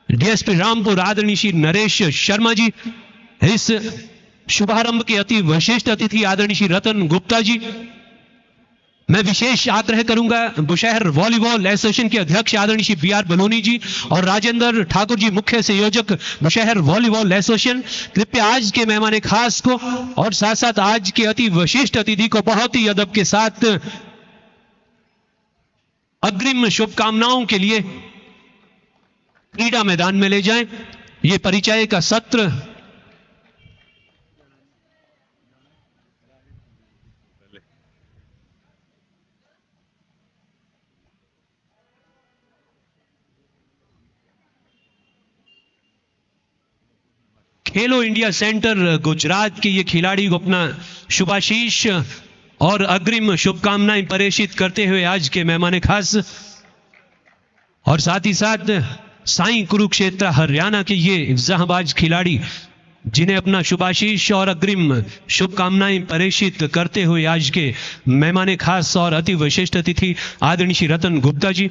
डीएसपी रामपुर आदरणीय श्री नरेश शर्मा जी, इस शुभारंभ के अति विशिष्ट अतिथि आदरणीय श्री रतन गुप्ता जी, मैं विशेष आग्रह करूंगा बुशहर वॉलीबॉल एसोसिएशन के अध्यक्ष आदरणीय श्री बी आर बलोनी जी और राजेंद्र ठाकुर जी मुख्य संयोजक बुशहर वॉलीबॉल एसोसिएशन, कृपया आज के मेहमान खास को और साथ साथ आज के अति विशिष्ट अतिथि को बहुत ही अदब के साथ अग्रिम शुभकामनाओं के लिए क्रीड़ा मैदान में ले जाएं। ये परिचय का सत्र खेलो इंडिया सेंटर गुजरात के ये खिलाड़ी को अपना शुभाशीष और अग्रिम शुभकामनाएं प्रेषित करते हुए आज के मेहमान खास और साथ ही साथ साईं कुरुक्षेत्र हरियाणा के ये जहांबाज खिलाड़ी जिन्हें अपना शुभाशीष और अग्रिम शुभकामनाएं प्रेषित करते हुए आज के मेहमान खास और अति विशिष्ट अतिथि आदरणीय श्री रतन गुप्ता जी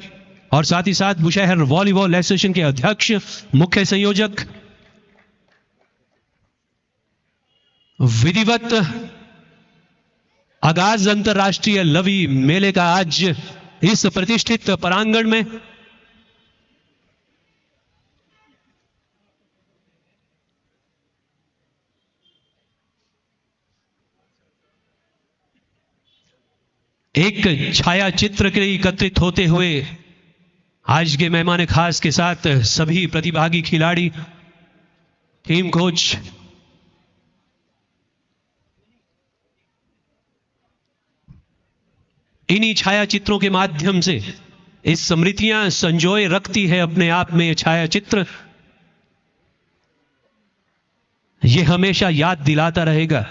और साथ ही साथ बुशहर वॉलीबॉल एसोसिएशन के अध्यक्ष मुख्य संयोजक विधिवत आगाज अंतरराष्ट्रीय लवी मेले का आज इस प्रतिष्ठित प्रांगण में एक छाया चित्र के लिए एकत्रित होते हुए आज के मेहमान खास के साथ सभी प्रतिभागी खिलाड़ी, टीम कोच, इन्हीं छाया चित्रों के माध्यम से इस स्मृतियां संजोए रखती है अपने आप में। ये छाया चित्र ये हमेशा याद दिलाता रहेगा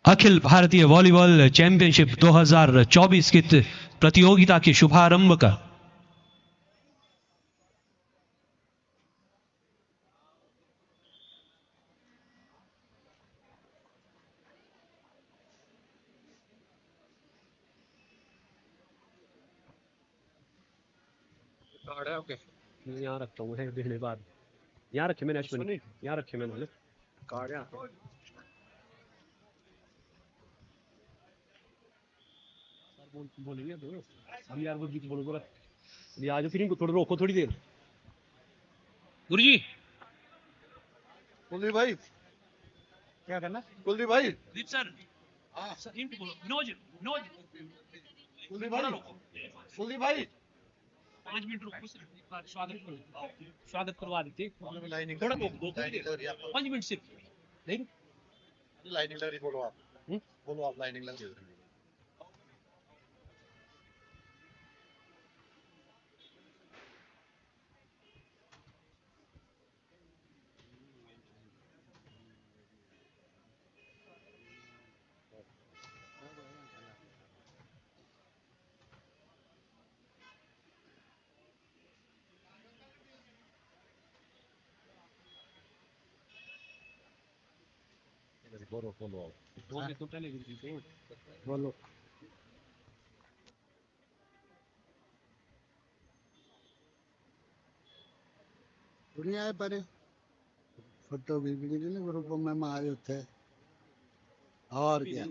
अखिल भारतीय वॉलीबॉल चैंपियनशिप 2024 की प्रतियोगिता के शुभारंभ का। ओके, यहाँ रखता हूँ देखने बाद यहाँ रखे मैंने अश्विनी, यहाँ रखे मैंने कार्ड यहाँ बोलेंगे अभी यार वो बीच बोलो ये आज फिर इनको थोड़ा रोको थोड़ी देर। गुरुजी कुलदीप भाई क्या करना? कुलदीप भाई दीप सर, सर इनको बोलो नोज नोज कुलदीप भाई कुलदीप भाई 5 मिनट रुको सर, स्वागत करवा देते थोड़ा दो 5 मिनट सिर्फ नहीं लाइनिंग लग रही, बोलो आप लाइनिंग लग रही। बोलो बोलो तो पहले बोलो दुनिया पर फोटो भी ग्रुप में मारे थे और क्या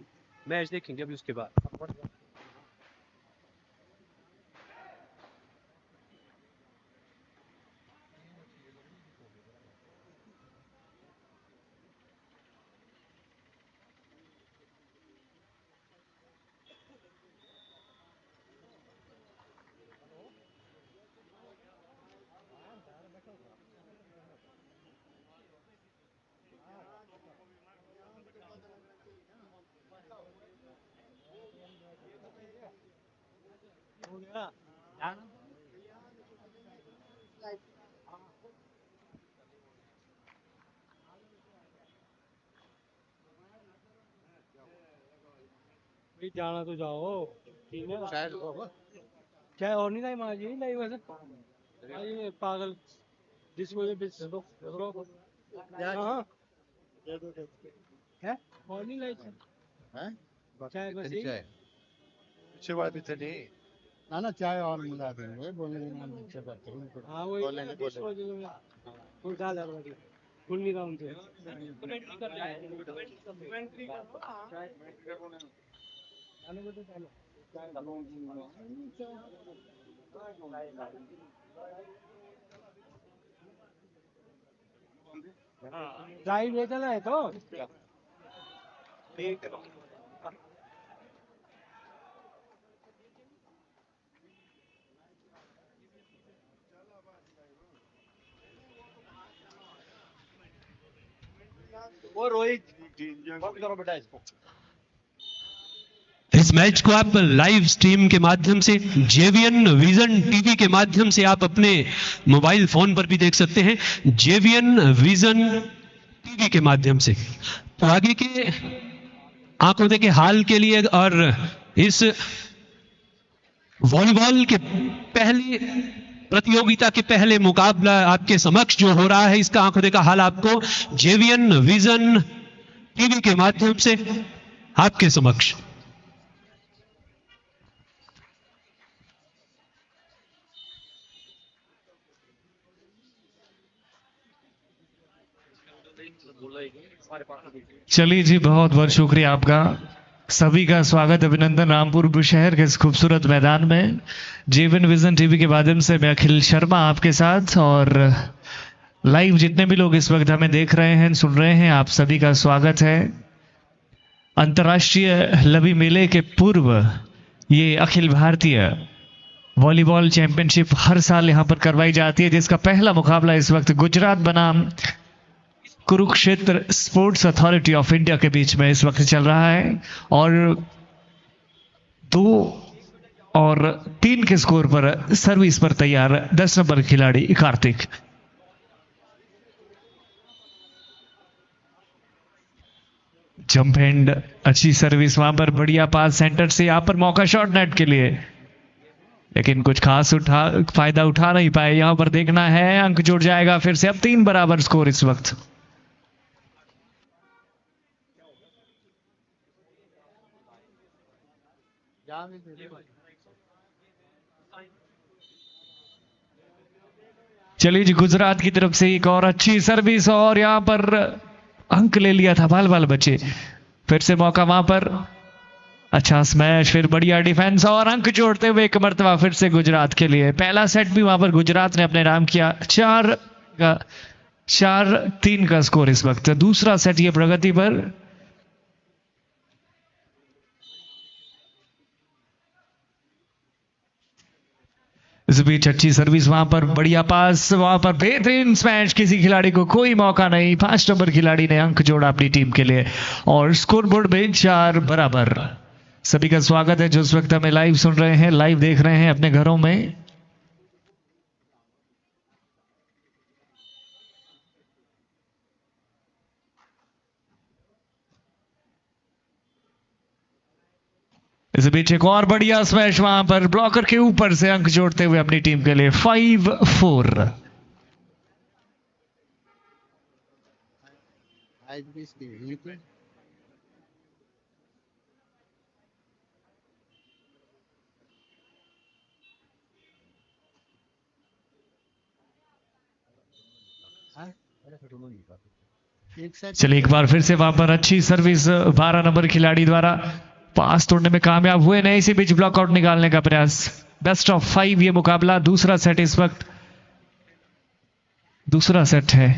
मैच देखेंगे अभी उसके बाद। जाना तो जाओ, चाहे और नहीं लाई माँ जी नहीं लाई वैसे ये पागल जिसको ये दो हाँ है और नहीं लाई चाय बस पीछे वाले पीछे नहीं ना चाय और मिला देंगे बोले नीचे बैठे हाँ वही फुल डाल फुल नहीं राउंड से साइड ले चला है तो वो रोहित बंद करो बेटा इसको। इस मैच को आप लाइव स्ट्रीम के माध्यम से जेवीएन विजन टीवी के माध्यम से आप अपने मोबाइल फोन पर भी देख सकते हैं, जेवीएन विजन टीवी के माध्यम से। तो आगे के आंकड़ों के हाल के लिए और इस वॉलीबॉल के पहले प्रतियोगिता के पहले मुकाबला आपके समक्ष जो हो रहा है, इसका आंकड़ों का हाल आपको जेवीएन विजन टीवी के माध्यम से आपके समक्ष। चलिए जी, बहुत बहुत शुक्रिया आपका। सभी का स्वागत, अभिनंदन रामपुर बुशहर के इस खूबसूरत मैदान में। जीवन विजन टीवी के माध्यम से मैं अखिल शर्मा आपके साथ, और लाइव जितने भी लोग इस वक्त हमें देख रहे हैं, सुन रहे हैं, आप सभी का स्वागत है। अंतर्राष्ट्रीय लवी मेले के पूर्व ये अखिल भारतीय वॉलीबॉल चैंपियनशिप हर साल यहाँ पर करवाई जाती है, जिसका पहला मुकाबला इस वक्त गुजरात बनाम Kurukshetra sports authority of India के बीच में इस वक्त चल रहा है। और 2 और 3 के स्कोर पर सर्विस पर तैयार 10 नंबर खिलाड़ी कार्तिक। जंप एंड अच्छी सर्विस, वहां पर बढ़िया पास सेंटर से, यहां पर मौका शॉर्ट नेट के लिए, लेकिन कुछ खास फायदा उठा नहीं पाए। यहां पर देखना है, अंक जुड़ जाएगा फिर से। अब 3 बराबर स्कोर इस वक्त। चलिए जी, गुजरात की तरफ से एक और अच्छी सर्विस, और यहां पर अंक ले लिया था बाल बाल बचे। फिर से मौका वहां पर, अच्छा स्मैश, फिर बढ़िया डिफेंस और अंक जोड़ते हुए एक मर्तबा फिर से गुजरात के लिए। पहला सेट भी वहां पर गुजरात ने अपने नाम किया, 4-3 का स्कोर इस वक्त। दूसरा सेट ये प्रगति पर। इस बीच अच्छी सर्विस, वहां पर बढ़िया पास, वहां पर बेहतरीन स्मैश, किसी खिलाड़ी को कोई मौका नहीं। 5 नंबर खिलाड़ी ने अंक जोड़ा अपनी टीम के लिए, और स्कोरबोर्ड में 4 बराबर। सभी का स्वागत है जो इस वक्त हमें लाइव सुन रहे हैं, लाइव देख रहे हैं अपने घरों में। इस बीच एक और बढ़िया स्मैश, वहां पर ब्लॉकर के ऊपर से अंक जोड़ते हुए अपनी टीम के लिए 5-4। चलिए एक बार फिर से वहां पर अच्छी सर्विस, 12 नंबर खिलाड़ी द्वारा पास तोड़ने में कामयाब हुए नहीं। इसी बीच ब्लॉकआउट निकालने का प्रयास। बेस्ट ऑफ 5 ये मुकाबला, दूसरा सेट इस वक्त, दूसरा सेट है।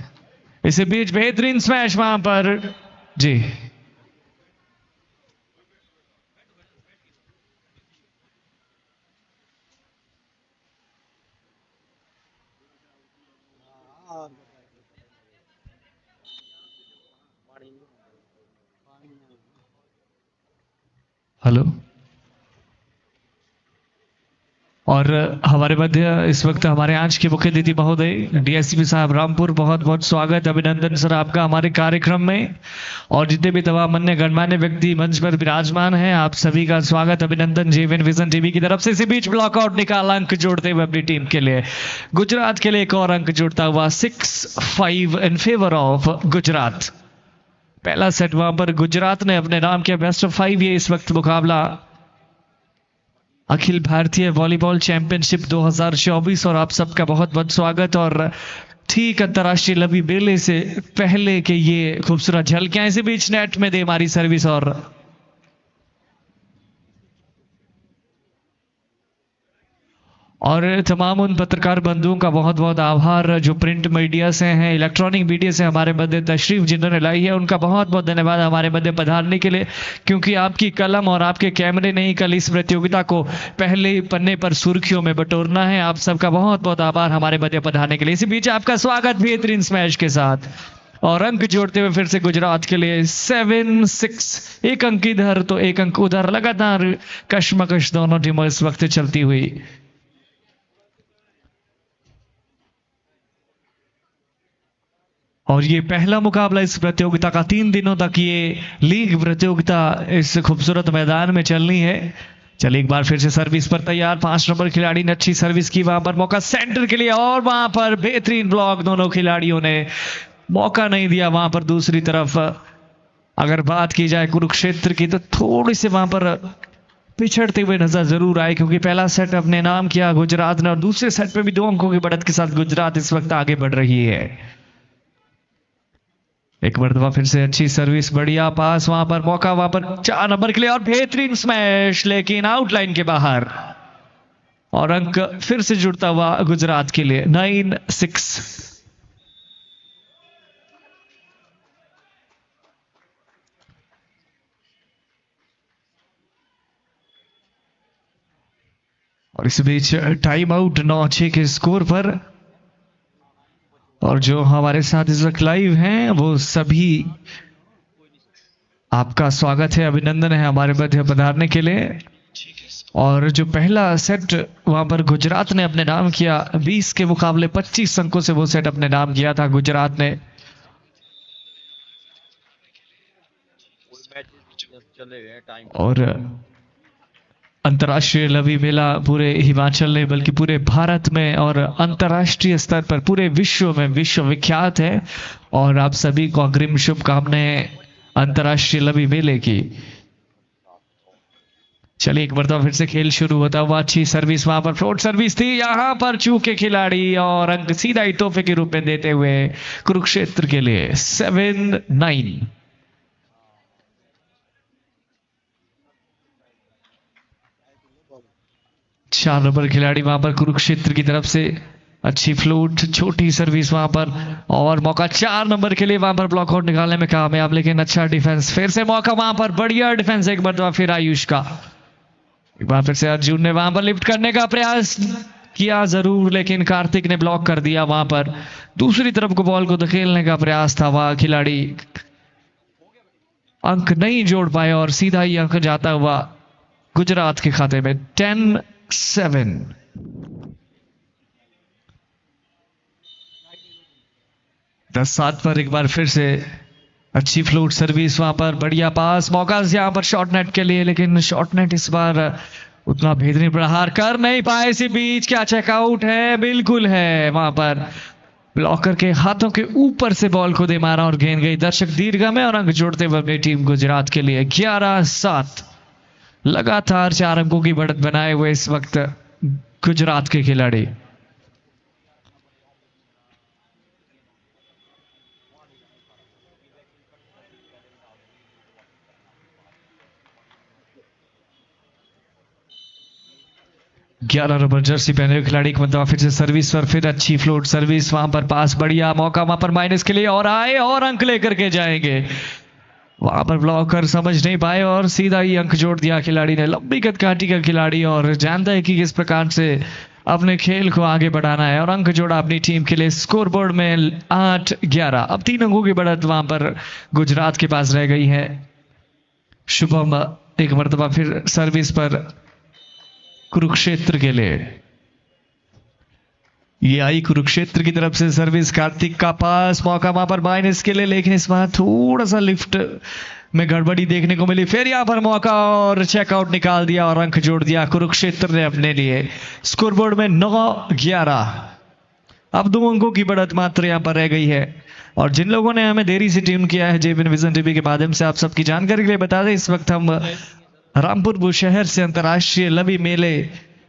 इसी बीच बेहतरीन स्मैश वहां पर जी। हेलो, और हमारे मध्य इस वक्त हमारे आज के मुख्य अतिथि महोदय डीएसपी साहब रामपुर, बहुत बहुत स्वागत, अभिनंदन सर आपका हमारे कार्यक्रम में। और जितने भी तमाम अन्य गणमान्य व्यक्ति मंच पर विराजमान हैं, आप सभी का स्वागत, अभिनंदन जेवीएन विजन टीवी की तरफ से। इसी बीच ब्लॉकआउट निकाला, अंक जोड़ते हुए अपनी टीम के लिए, गुजरात के लिए एक और अंक जोड़ता हुआ 6-5 इन फेवर ऑफ गुजरात। पहला सेट वहां पर गुजरात ने अपने नाम किया, बेस्ट ऑफ 5 ये इस वक्त मुकाबला अखिल भारतीय वॉलीबॉल चैंपियनशिप 2024। और आप सबका बहुत बहुत स्वागत। और ठीक अंतर्राष्ट्रीय लवी मेले से पहले के ये खूबसूरत झलकियां, इसी बीच नेट में दे मारी सर्विस, और और तमाम उन पत्रकार बंधुओं का बहुत बहुत आभार जो प्रिंट मीडिया से हैं, इलेक्ट्रॉनिक मीडिया से हमारे मध्य तशरीफ जिन्होंने लाई है, उनका बहुत बहुत धन्यवाद हमारे मध्य पधारने के लिए, क्योंकि आपकी कलम और आपके कैमरे ने ही कल इस प्रतियोगिता को पहले पन्ने पर सुर्खियों में बटोरना है। आप सबका बहुत बहुत आभार हमारे मध्य पधारने के लिए। इसी बीच आपका स्वागत बेहतरीन स्मैश के साथ और अंक जोड़ते हुए फिर से गुजरात के लिए 7-6, एक अंक इधर तो एक अंक उधर, लगातार कशमकश दोनों टीमों इस वक्त चलती हुई। और ये पहला मुकाबला इस प्रतियोगिता का, 3 दिनों तक ये लीग प्रतियोगिता इस खूबसूरत मैदान में चलनी है। चलिए एक बार फिर से सर्विस पर तैयार, 5 नंबर खिलाड़ी ने अच्छी सर्विस की, वहां पर मौका सेंटर के लिए और वहां पर बेहतरीन ब्लॉक, दोनों खिलाड़ियों ने मौका नहीं दिया। वहां पर दूसरी तरफ अगर बात की जाए कुरुक्षेत्र की तो थोड़ी से वहां पर पिछड़ते हुए नजर जरूर आए, क्योंकि पहला सेट अपने नाम किया गुजरात ने और दूसरे सेट पे भी 2 अंकों की बढ़त के साथ गुजरात इस वक्त आगे बढ़ रही है। एक मरतबा फिर से अच्छी सर्विस, बढ़िया पास, वहां पर मौका, वहां पर 4 नंबर के लिए और बेहतरीन स्मैश, लेकिन आउटलाइन के बाहर, और अंक फिर से जुड़ता हुआ गुजरात के लिए 9-6। और इस बीच टाइम आउट 9-6 के स्कोर पर, और जो हमारे साथ इस वक्त लाइव हैं वो सभी आपका स्वागत है, अभिनंदन है हमारे मध्य पधारने के लिए। और जो पहला सेट वहां पर गुजरात ने अपने नाम किया, 20 के मुकाबले 25 अंकों से वो सेट अपने नाम किया था गुजरात ने। और अंतर्राष्ट्रीय लवी मेला पूरे हिमाचल में बल्कि पूरे भारत में और अंतर्राष्ट्रीय स्तर पर पूरे विश्व में विश्वविख्यात है, और आप सभी को अग्रिम शुभकामनाएं अंतर्राष्ट्रीय लवी मेले की। चलिए एक मरतबा फिर से खेल शुरू होता हुआ, अच्छी सर्विस, वहां पर फ्लोट सर्विस थी, यहां पर चूके खिलाड़ी और अंक सीधा ही तोहफे के रूप में देते हुए कुरुक्षेत्र के लिए 7-9। चार नंबर खिलाड़ी वहां पर कुरुक्षेत्र की तरफ से, अच्छी फ्लूट, छोटी सर्विस वहां पर, और मौका 4 नंबर के लिए, वहां पर ब्लॉक आउट निकालने में कामयाब, लेकिन अच्छा डिफेंस, फिर से मौका वहां पर, बढ़िया डिफेंस एक बार फिर आयुष का, एक बार फिर से अर्जुन ने वहां पर लिफ्ट करने का प्रयास किया जरूर, लेकिन कार्तिक ने ब्लॉक कर दिया। वहां पर दूसरी तरफ को बॉल को धकेलने का प्रयास था, वह खिलाड़ी अंक नहीं जोड़ पाए और सीधा ही अंक जाता हुआ गुजरात के खाते में 10-7। दस 7 पर एक बार फिर से अच्छी फ्लूट सर्विस, वहां पर बढ़िया पास, मौका यहां पर शॉर्ट नेट के लिए, लेकिन शॉर्ट नेट इस बार उतना बेहतरीन प्रहार कर नहीं पाए। इसी बीच क्या चेकआउट है? बिल्कुल है, वहां पर ब्लॉकर के हाथों के ऊपर से बॉल को दे मारा और गेंद गई दर्शक दीर्घा में, और अंक जोड़ते हुए अपनी टीम गुजरात के लिए 11-7। लगातार 4 अंकों की बढ़त बनाए हुए इस वक्त गुजरात के खिलाड़ी। ग्यारह नंबर जर्सी पहने हुए खिलाड़ी एक मतलब फिर से सर्विस पर, फिर अच्छी फ्लोट सर्विस, वहां पर पास, बढ़िया मौका वहां पर माइनस के लिए, और आए और अंक लेकर के जाएंगे। वहां पर ब्लॉकर समझ नहीं पाए और सीधा ही अंक जोड़ दिया खिलाड़ी ने, लंबी कद काठी का खिलाड़ी, और जानता है कि किस प्रकार से अपने खेल को आगे बढ़ाना है, और अंक जोड़ा अपनी टीम के लिए। स्कोर बोर्ड में 8-11, अब 3 अंकों की बढ़त वहां पर गुजरात के पास रह गई है। शुभम एक मरतबा फिर सर्विस पर कुरुक्षेत्र के लिए, ये आई कुरुक्षेत्र की तरफ से सर्विस, कार्तिक का पास, मौका वहां पर माइनस के लिए, लेकिन इस बार थोड़ा सा लिफ्ट में गड़बड़ी देखने को मिली। फिर यहां पर मौका और चेकआउट निकाल दिया और अंक जोड़ दिया कुरुक्षेत्र ने अपने लिए। स्कोरबोर्ड में 9-11, अब 2 अंकों की बढ़त मात्र यहां पर रह गई है। और जिन लोगों ने हमें देरी से ट्यून किया है जेबीएन विजन टीवी के माध्यम से, आप सबकी जानकारी के लिए बता दें, इस वक्त हम रामपुर बुशहर से अंतर्राष्ट्रीय लवी मेले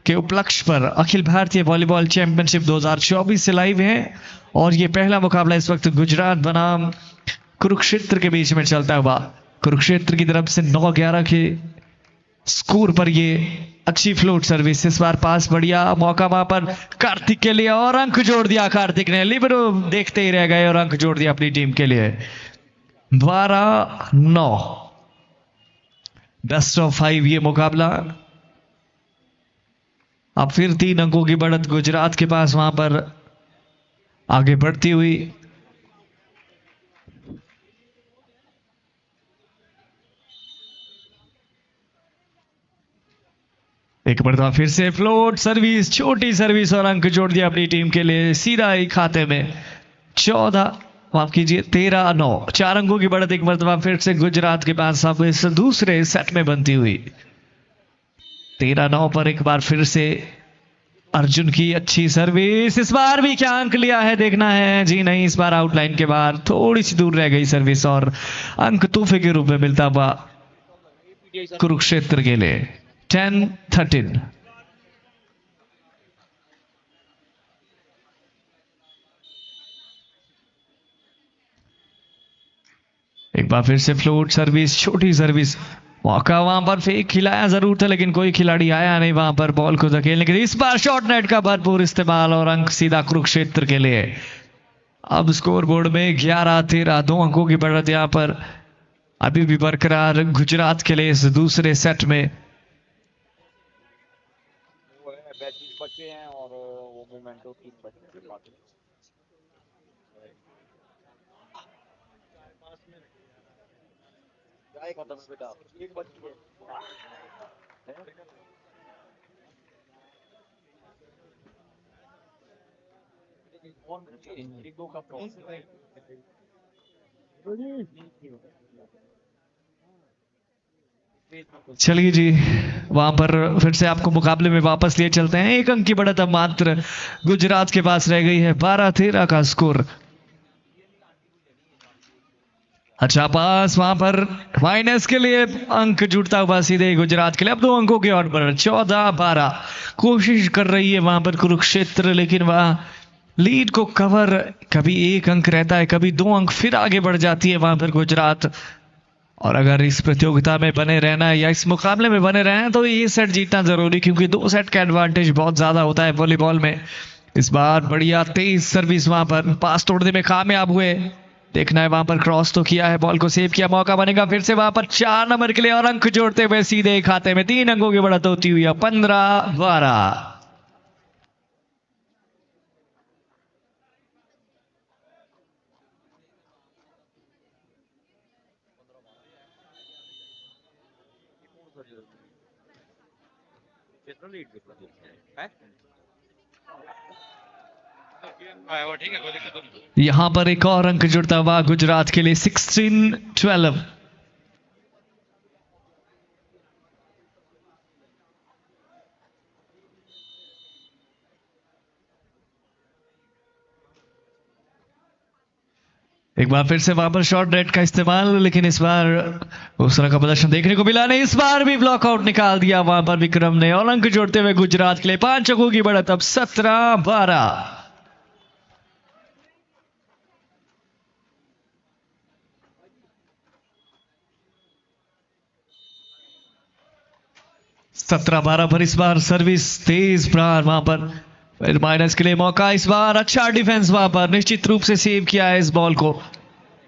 के उपलक्ष्य पर अखिल भारतीय वॉलीबॉल चैंपियनशिप 2024 से लाइव हैं, और ये पहला मुकाबला इस वक्त गुजरात बनाम कुरुक्षेत्र के बीच में चलता हुआ। कुरुक्षेत्र की तरफ से 9-11 के स्कोर पर ये अच्छी फ्लोट सर्विस, इस बार पास बढ़िया मौका वहां पर कार्तिक के लिए और अंक जोड़ दिया कार्तिक ने। लिबरो देखते ही रह गए और अंक जोड़ दिया अपनी टीम के लिए। 12-9, बेस्ट ऑफ 5 ये मुकाबला। अब फिर 3 अंकों की बढ़त गुजरात के पास वहां पर आगे बढ़ती हुई। एक मरतबा फिर से फ्लोट सर्विस, छोटी सर्विस और अंक जोड़ दिया अपनी टीम के लिए सीधा ही खाते में। 14, माफ कीजिए 13-9, 4 अंकों की बढ़त एक मरतबा फिर से गुजरात के पास अब इस दूसरे सेट में बनती हुई। 13-9 पर एक बार फिर से अर्जुन की अच्छी सर्विस। इस बार भी क्या अंक लिया है देखना है। जी नहीं, इस बार आउटलाइन के बाहर थोड़ी सी दूर रह गई सर्विस और अंक तोहफे के रूप में मिलता हुआ कुरुक्षेत्र के लिए। 10-13। एक बार फिर से फ्लोट सर्विस, छोटी सर्विस। मौका वहां पर फेक खिलाया जरूर था लेकिन कोई खिलाड़ी आया नहीं वहां पर बॉल को धकेलने के लिए। इस बार शॉर्ट नेट का भरपूर इस्तेमाल और अंक सीधा कुरुक्षेत्र के लिए। अब स्कोर बोर्ड में 11-13, 2 अंकों की बढ़त यहां पर अभी भी बरकरार गुजरात के लिए इस दूसरे सेट में। वो है बैचेस बचे हैं और वो मोमेंटो 3 बचे हैं बाकी। जाए खत्म बेटा, एक बची है। एक दो का चलिए जी, वहां पर फिर से आपको मुकाबले में वापस लिए चलते हैं। 1 अंक की बढ़त अब मात्र गुजरात के पास रह गई है। 12-13 का स्कोर। अच्छा पास वहां पर माइनस के लिए अंक जुड़ता हुआ सीधे गुजरात के लिए। अब 2 अंकों के ऑर्डर पर 14-12 कोशिश कर रही है वहां पर कुरुक्षेत्र, लेकिन वहां लीड को कवर कभी 1 अंक रहता है, कभी 2 अंक, फिर आगे बढ़ जाती है वहां पर गुजरात। और अगर इस प्रतियोगिता में बने रहना है या इस मुकाबले में बने रहना है तो ये सेट जीतना जरूरी, क्योंकि 2 सेट का एडवांटेज बहुत ज्यादा होता है वॉलीबॉल में। इस बार बढ़िया तेज सर्विस, वहां पर पास तोड़ने में कामयाब हुए। देखना है वहां पर क्रॉस तो किया है, बॉल को सेव किया, मौका बनेगा फिर से वहां पर 4 नंबर के लिए और अंक जोड़ते हुए सीधे खाते में 3 अंकों की बढ़त होती हुई 15-12। यहां पर एक और अंक जुड़ता हुआ गुजरात के लिए 16-12। एक बार फिर से वहां पर शॉर्ट नेट का इस्तेमाल, लेकिन इस बार उस तरह का प्रदर्शन देखने को मिला नहीं। इस बार भी ब्लॉकआउट निकाल दिया वहां पर विक्रम ने और अंक जोड़ते हुए गुजरात के लिए 5 अंकों की बढ़त अब 17-12। सत्रह 12 पर इस बार सर्विस तेज प्रहार वहां पर फिर माइनस के लिए मौका। इस बार अच्छा डिफेंस वहां पर निश्चित रूप से सेव किया है इस बॉल को।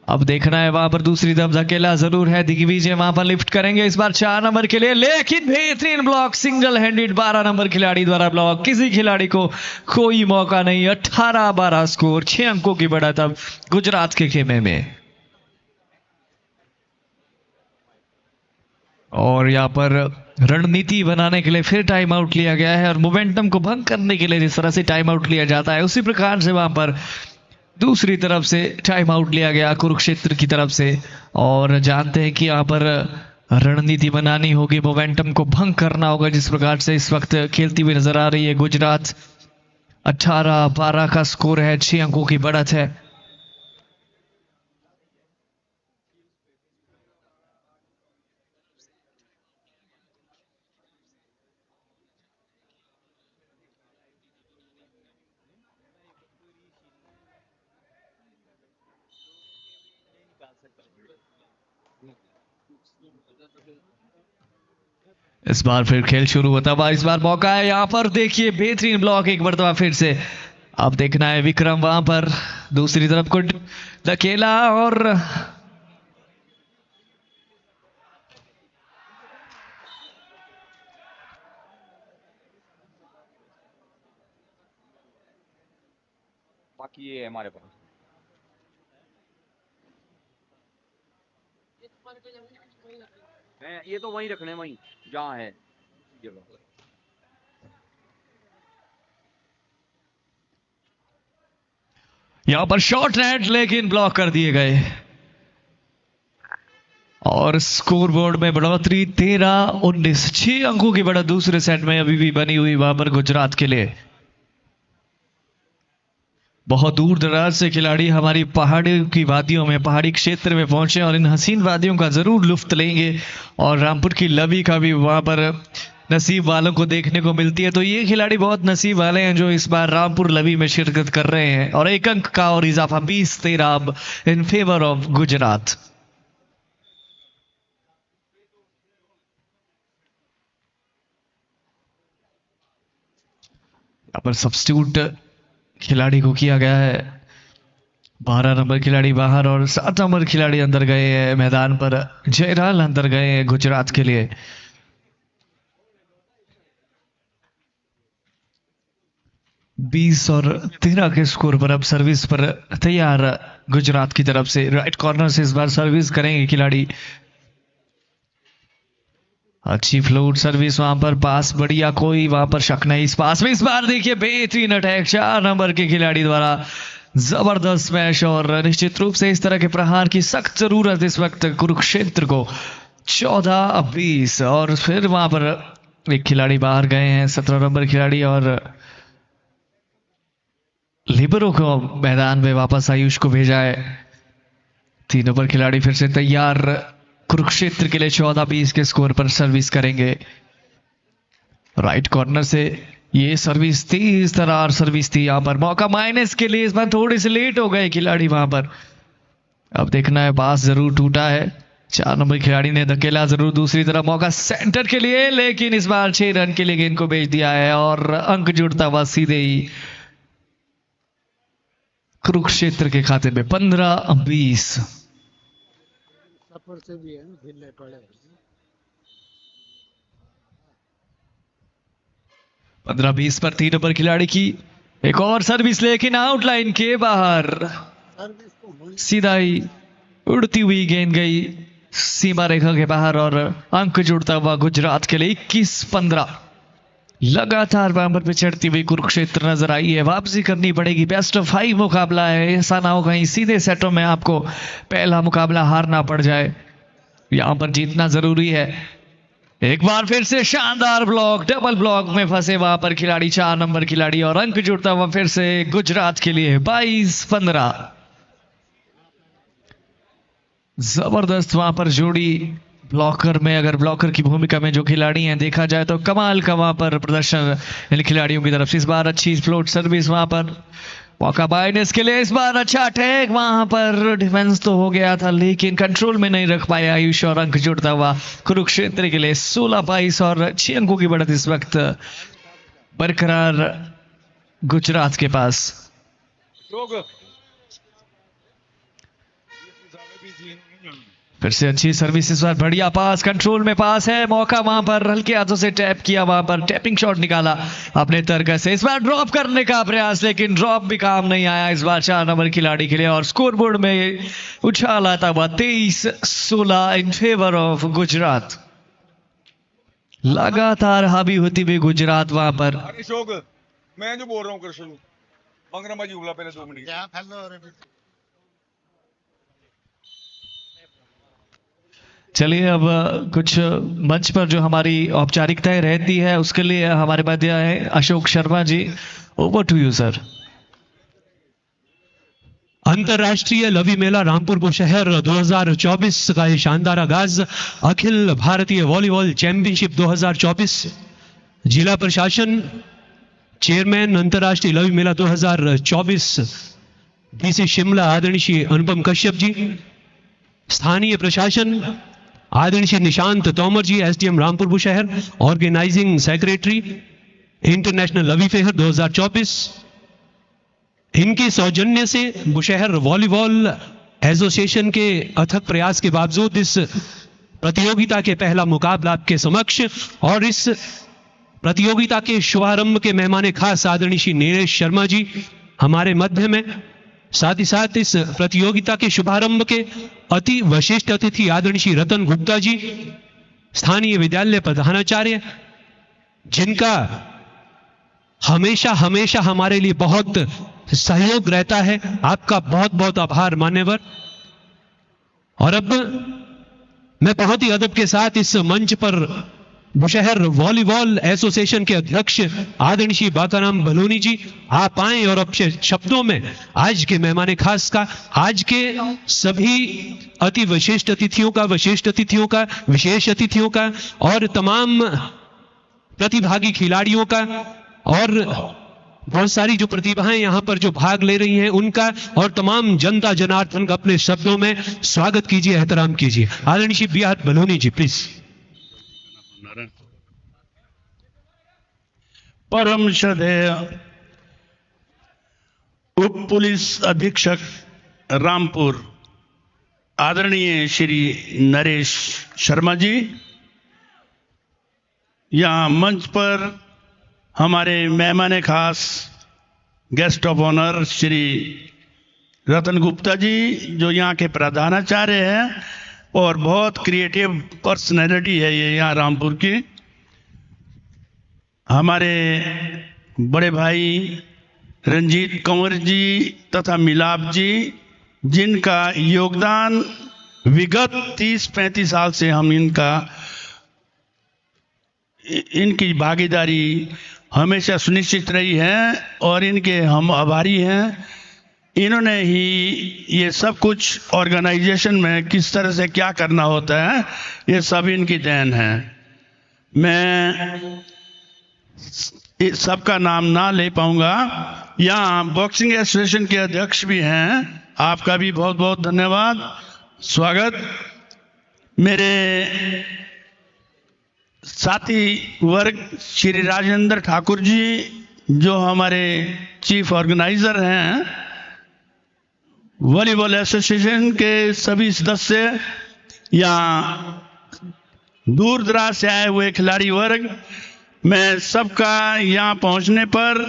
अब देखना है वहां पर दूसरी तरफ धकेला जरूर है, दिग्विजय वहां पर लिफ्ट करेंगे इस बार 4 नंबर के लिए, लेकिन बेहतरीन ब्लॉक सिंगल हैंडेड 12 नंबर खिलाड़ी द्वारा ब्लॉक, किसी खिलाड़ी को कोई मौका नहीं। 18-12 स्कोर, 6 अंकों की बढ़त अब गुजरात के खेमे में। और यहां पर रणनीति बनाने के लिए फिर टाइम आउट लिया गया है और मोमेंटम को भंग करने के लिए जिस तरह से टाइम आउट लिया जाता है उसी प्रकार से वहां पर दूसरी तरफ से टाइम आउट लिया गया कुरुक्षेत्र की तरफ से। और जानते हैं कि यहाँ पर रणनीति बनानी होगी, मोमेंटम को भंग करना होगा, जिस प्रकार से इस वक्त खेलती हुई नजर आ रही है गुजरात। 18-12 का स्कोर है, 6 अंकों की बढ़त है। इस बार फिर खेल शुरू होता हुआ इस बार मौका है यहाँ पर, देखिए बेहतरीन ब्लॉक एक मरतबा फिर से। अब देखना है विक्रम वहां पर दूसरी तरफ को धकेला और बाकी ये है हमारे पास। ये तो वहीं रखने, वहीं जहाँ है ये लो। यहां पर शॉर्ट नेट लेकिन ब्लॉक कर दिए गए और स्कोर बोर्ड में बढ़ोतरी 13-19, 6 अंकों की बढ़त दूसरे सेट में अभी भी बनी हुई वहां पर गुजरात के लिए। बहुत दूर दराज से खिलाड़ी हमारी पहाड़ी की वादियों में, पहाड़ी क्षेत्र में पहुंचे और इन हसीन वादियों का जरूर लुफ्त लेंगे और रामपुर की लवी का भी वहां पर नसीब वालों को देखने को मिलती है। तो ये खिलाड़ी बहुत नसीब वाले हैं जो इस बार रामपुर लवी में शिरकत कर रहे हैं और 1 अंक का और इजाफा 20-13 अब इन फेवर ऑफ गुजरात। यहां पर सब्स्टिट्यूट खिलाड़ी को किया गया है, 12 नंबर खिलाड़ी बाहर और 7 नंबर खिलाड़ी अंदर गए हैं मैदान पर। जयराल अंदर गए हैं गुजरात के लिए। बीस और 13 के स्कोर पर अब सर्विस पर तैयार गुजरात की तरफ से। राइट कॉर्नर से इस बार सर्विस करेंगे खिलाड़ी। अच्छी फ्लोट सर्विस वहां पर, पास बढ़िया, कोई वहां पर शक नहीं इस पास में। इस बार देखिए बेहतरीन अटैक 4 नंबर के खिलाड़ी द्वारा, जबरदस्त स्मैश और निश्चित रूप से इस तरह के प्रहार की सख्त जरूरत इस वक्त कुरुक्षेत्र को। 14-20 और फिर वहां पर एक खिलाड़ी बाहर गए हैं, 17 नंबर खिलाड़ी, और लिबरो को मैदान में वापस आयुष को भेजा है। 3 नंबर खिलाड़ी फिर से तैयार कुरुक्षेत्र के लिए 14-20 के स्कोर पर सर्विस करेंगे। राइट कॉर्नर से ये सर्विस थी, इस तरह सर्विस थी। यहां पर मौका माइनस के लिए, इस बार थोड़े से लेट हो गए खिलाड़ी वहां पर। अब देखना है, पास जरूर टूटा है, 4 नंबर खिलाड़ी ने धकेला जरूर दूसरी तरफ। मौका सेंटर के लिए, लेकिन इस बार 6 रन के लिए गेंद को भेज दिया है और अंक जुड़ता हुआ सीधे ही कुरुक्षेत्र के खाते में 15-20। सफर से भी है ना, ढीले पड़े। 15-20 पर 3 नंबर खिलाड़ी की एक और सर्विस, लेकिन आउटलाइन के बाहर सर्विस तो हुई। सीधा ही उड़ती हुई गेंद गई सीमा रेखा के बाहर और अंक जुड़ता हुआ गुजरात के लिए 21-15। लगातार बराबर पे चढ़ती हुई कुरुक्षेत्र नजर आई है। वापसी करनी पड़ेगी, बेस्ट ऑफ 5 मुकाबला है, ऐसा ना हो कहीं सीधे सेटों में आपको पहला मुकाबला हारना पड़ जाए। यहां पर जीतना जरूरी है। एक बार फिर से शानदार ब्लॉक, डबल ब्लॉक में फंसे वहां पर खिलाड़ी, 4 नंबर खिलाड़ी, और अंक जुड़ता हुआ फिर से गुजरात के लिए 22-15। जबरदस्त वहां पर जोड़ी ब्लॉकर में, अगर ब्लॉकर की भूमिका में जो खिलाड़ी हैं देखा जाए तो कमाल का वहां पर प्रदर्शन इन खिलाड़ियों की तरफ से। इस बार अच्छी फ्लोट सर्विस वहां पर, मौका बाइनस के लिए, इस बार अच्छा अटैक वहां पर, डिफेंस तो हो गया था लेकिन कंट्रोल में नहीं रख पाया आयुष, और अंक जुड़ता हुआ कुरुक्षेत्र के लिए 16-22 और 6 अंकों की बढ़त इस वक्त बरकरार गुजरात के पास। फिर से अच्छी सर्विस इस बार, बढ़िया पास, कंट्रोल में पास है, मौका वहां पर हल्के हाथों से टैप किया, वहां पर टैपिंग शॉट निकाला अपने तरकस से। इस बार ड्रॉप करने का प्रयास, लेकिन ड्रॉप भी काम नहीं आया इस बार 4 नंबर खिलाड़ी के लिए, और स्कोर बोर्ड में उछाल आता हुआ 23-16 इन फेवर ऑफ गुजरात। लगातार हावी होती हुई गुजरात वहां पर। अरे शोक, मैं जो बोल रहा हूँ कृष्ण, मंगरा माजी उगला पहले 2 मिनट। क्या फैलो रे। चलिए अब कुछ मंच पर जो हमारी औपचारिकताएं रहती है उसके लिए हमारे पास है Ashok Sharma ji, over to you sir. अंतर्राष्ट्रीय लवी मेला रामपुर बुशहर 2024 का ये शानदार आगाज, अखिल भारतीय वॉलीबॉल चैंपियनशिप 2024, जिला प्रशासन, चेयरमैन अंतर्राष्ट्रीय लवी मेला 2024 डीसी शिमला आदरणीय श्री अनुपम कश्यप जी, स्थानीय प्रशासन, आदरणीय Shri Nishant Tomar ji, SDM Rampur Bushahr, organising secretary international Lavi fair 2024। इनके सौजन्य से बुशहर वॉलीबॉल एसोसिएशन के अथक प्रयास के बावजूद इस प्रतियोगिता के पहला मुकाबला आपके समक्ष, और इस प्रतियोगिता के शुभारंभ के मेहमान खास आदरणीय श्री नीलेश शर्मा जी हमारे मध्य में। साथ ही साथ इस प्रतियोगिता के शुभारंभ के अति विशिष्ट अतिथि आदरणीय श्री रतन गुप्ता जी, स्थानीय विद्यालय प्रधानाचार्य, जिनका हमेशा हमेशा हमारे लिए बहुत सहयोग रहता है। आपका बहुत बहुत आभार मान्यवर। और अब मैं बहुत ही अदब के साथ इस मंच पर बुशहर वॉलीबॉल एसोसिएशन के अध्यक्ष आदरणीय श्री बाकाराम बलूनी जी आप आए और अपने शब्दों में आज के मेहमान खास का, आज के सभी अति विशिष्ट अतिथियों का, विशेष अतिथियों का और तमाम प्रतिभागी खिलाड़ियों का और बहुत सारी जो प्रतिभाएं यहां पर जो भाग ले रही हैं उनका और तमाम जनता जनार्दन का अपने शब्दों में स्वागत कीजिए, एहतराम कीजिए। आदरणीय Shri B R Baluni ji please. परम श्रद्धेय उप पुलिस अधीक्षक रामपुर आदरणीय श्री नरेश शर्मा जी, यहाँ मंच पर हमारे मेहमान खास guest of honour Shri Ratan Gupta ji जो यहाँ के प्रधानाचार्य हैं और बहुत क्रिएटिव पर्सनैलिटी है ये यहाँ रामपुर की, हमारे बड़े भाई रंजीत कंवर जी तथा मिलाप जी, जिनका योगदान विगत 30-35 साल से हम इनकी भागीदारी हमेशा सुनिश्चित रही है और इनके हम आभारी हैं। इन्होंने ही ये सब कुछ ऑर्गेनाइजेशन में किस तरह से क्या करना होता है ये सब इनकी देन है। मैं सबका नाम ना ले पाऊंगा। यहाँ बॉक्सिंग एसोसिएशन के अध्यक्ष भी हैं, आपका भी बहुत बहुत धन्यवाद, स्वागत। मेरे साथी वर्ग श्री राजेंद्र ठाकुर जी जो हमारे चीफ ऑर्गेनाइजर हैं, वॉलीबॉल एसोसिएशन के सभी सदस्य, यहाँ दूर दराज से आए हुए खिलाड़ी वर्ग, मैं सबका यहाँ पहुँचने पर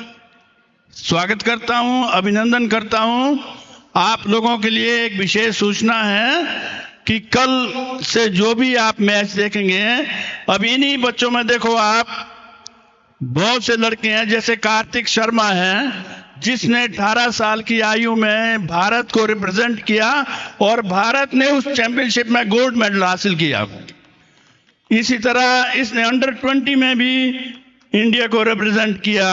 स्वागत करता हूँ, अभिनंदन करता हूँ। आप लोगों के लिए एक विशेष सूचना है कि कल से जो भी आप मैच देखेंगे, अब इन्हीं बच्चों में देखो आप बहुत से लड़के हैं, जैसे कार्तिक शर्मा है जिसने 18 साल की आयु में भारत को रिप्रेजेंट किया और भारत ने उस चैंपियनशिप में गोल्ड मेडल हासिल किया। इसी तरह इसने अंडर 20 में भी इंडिया को रिप्रेजेंट किया।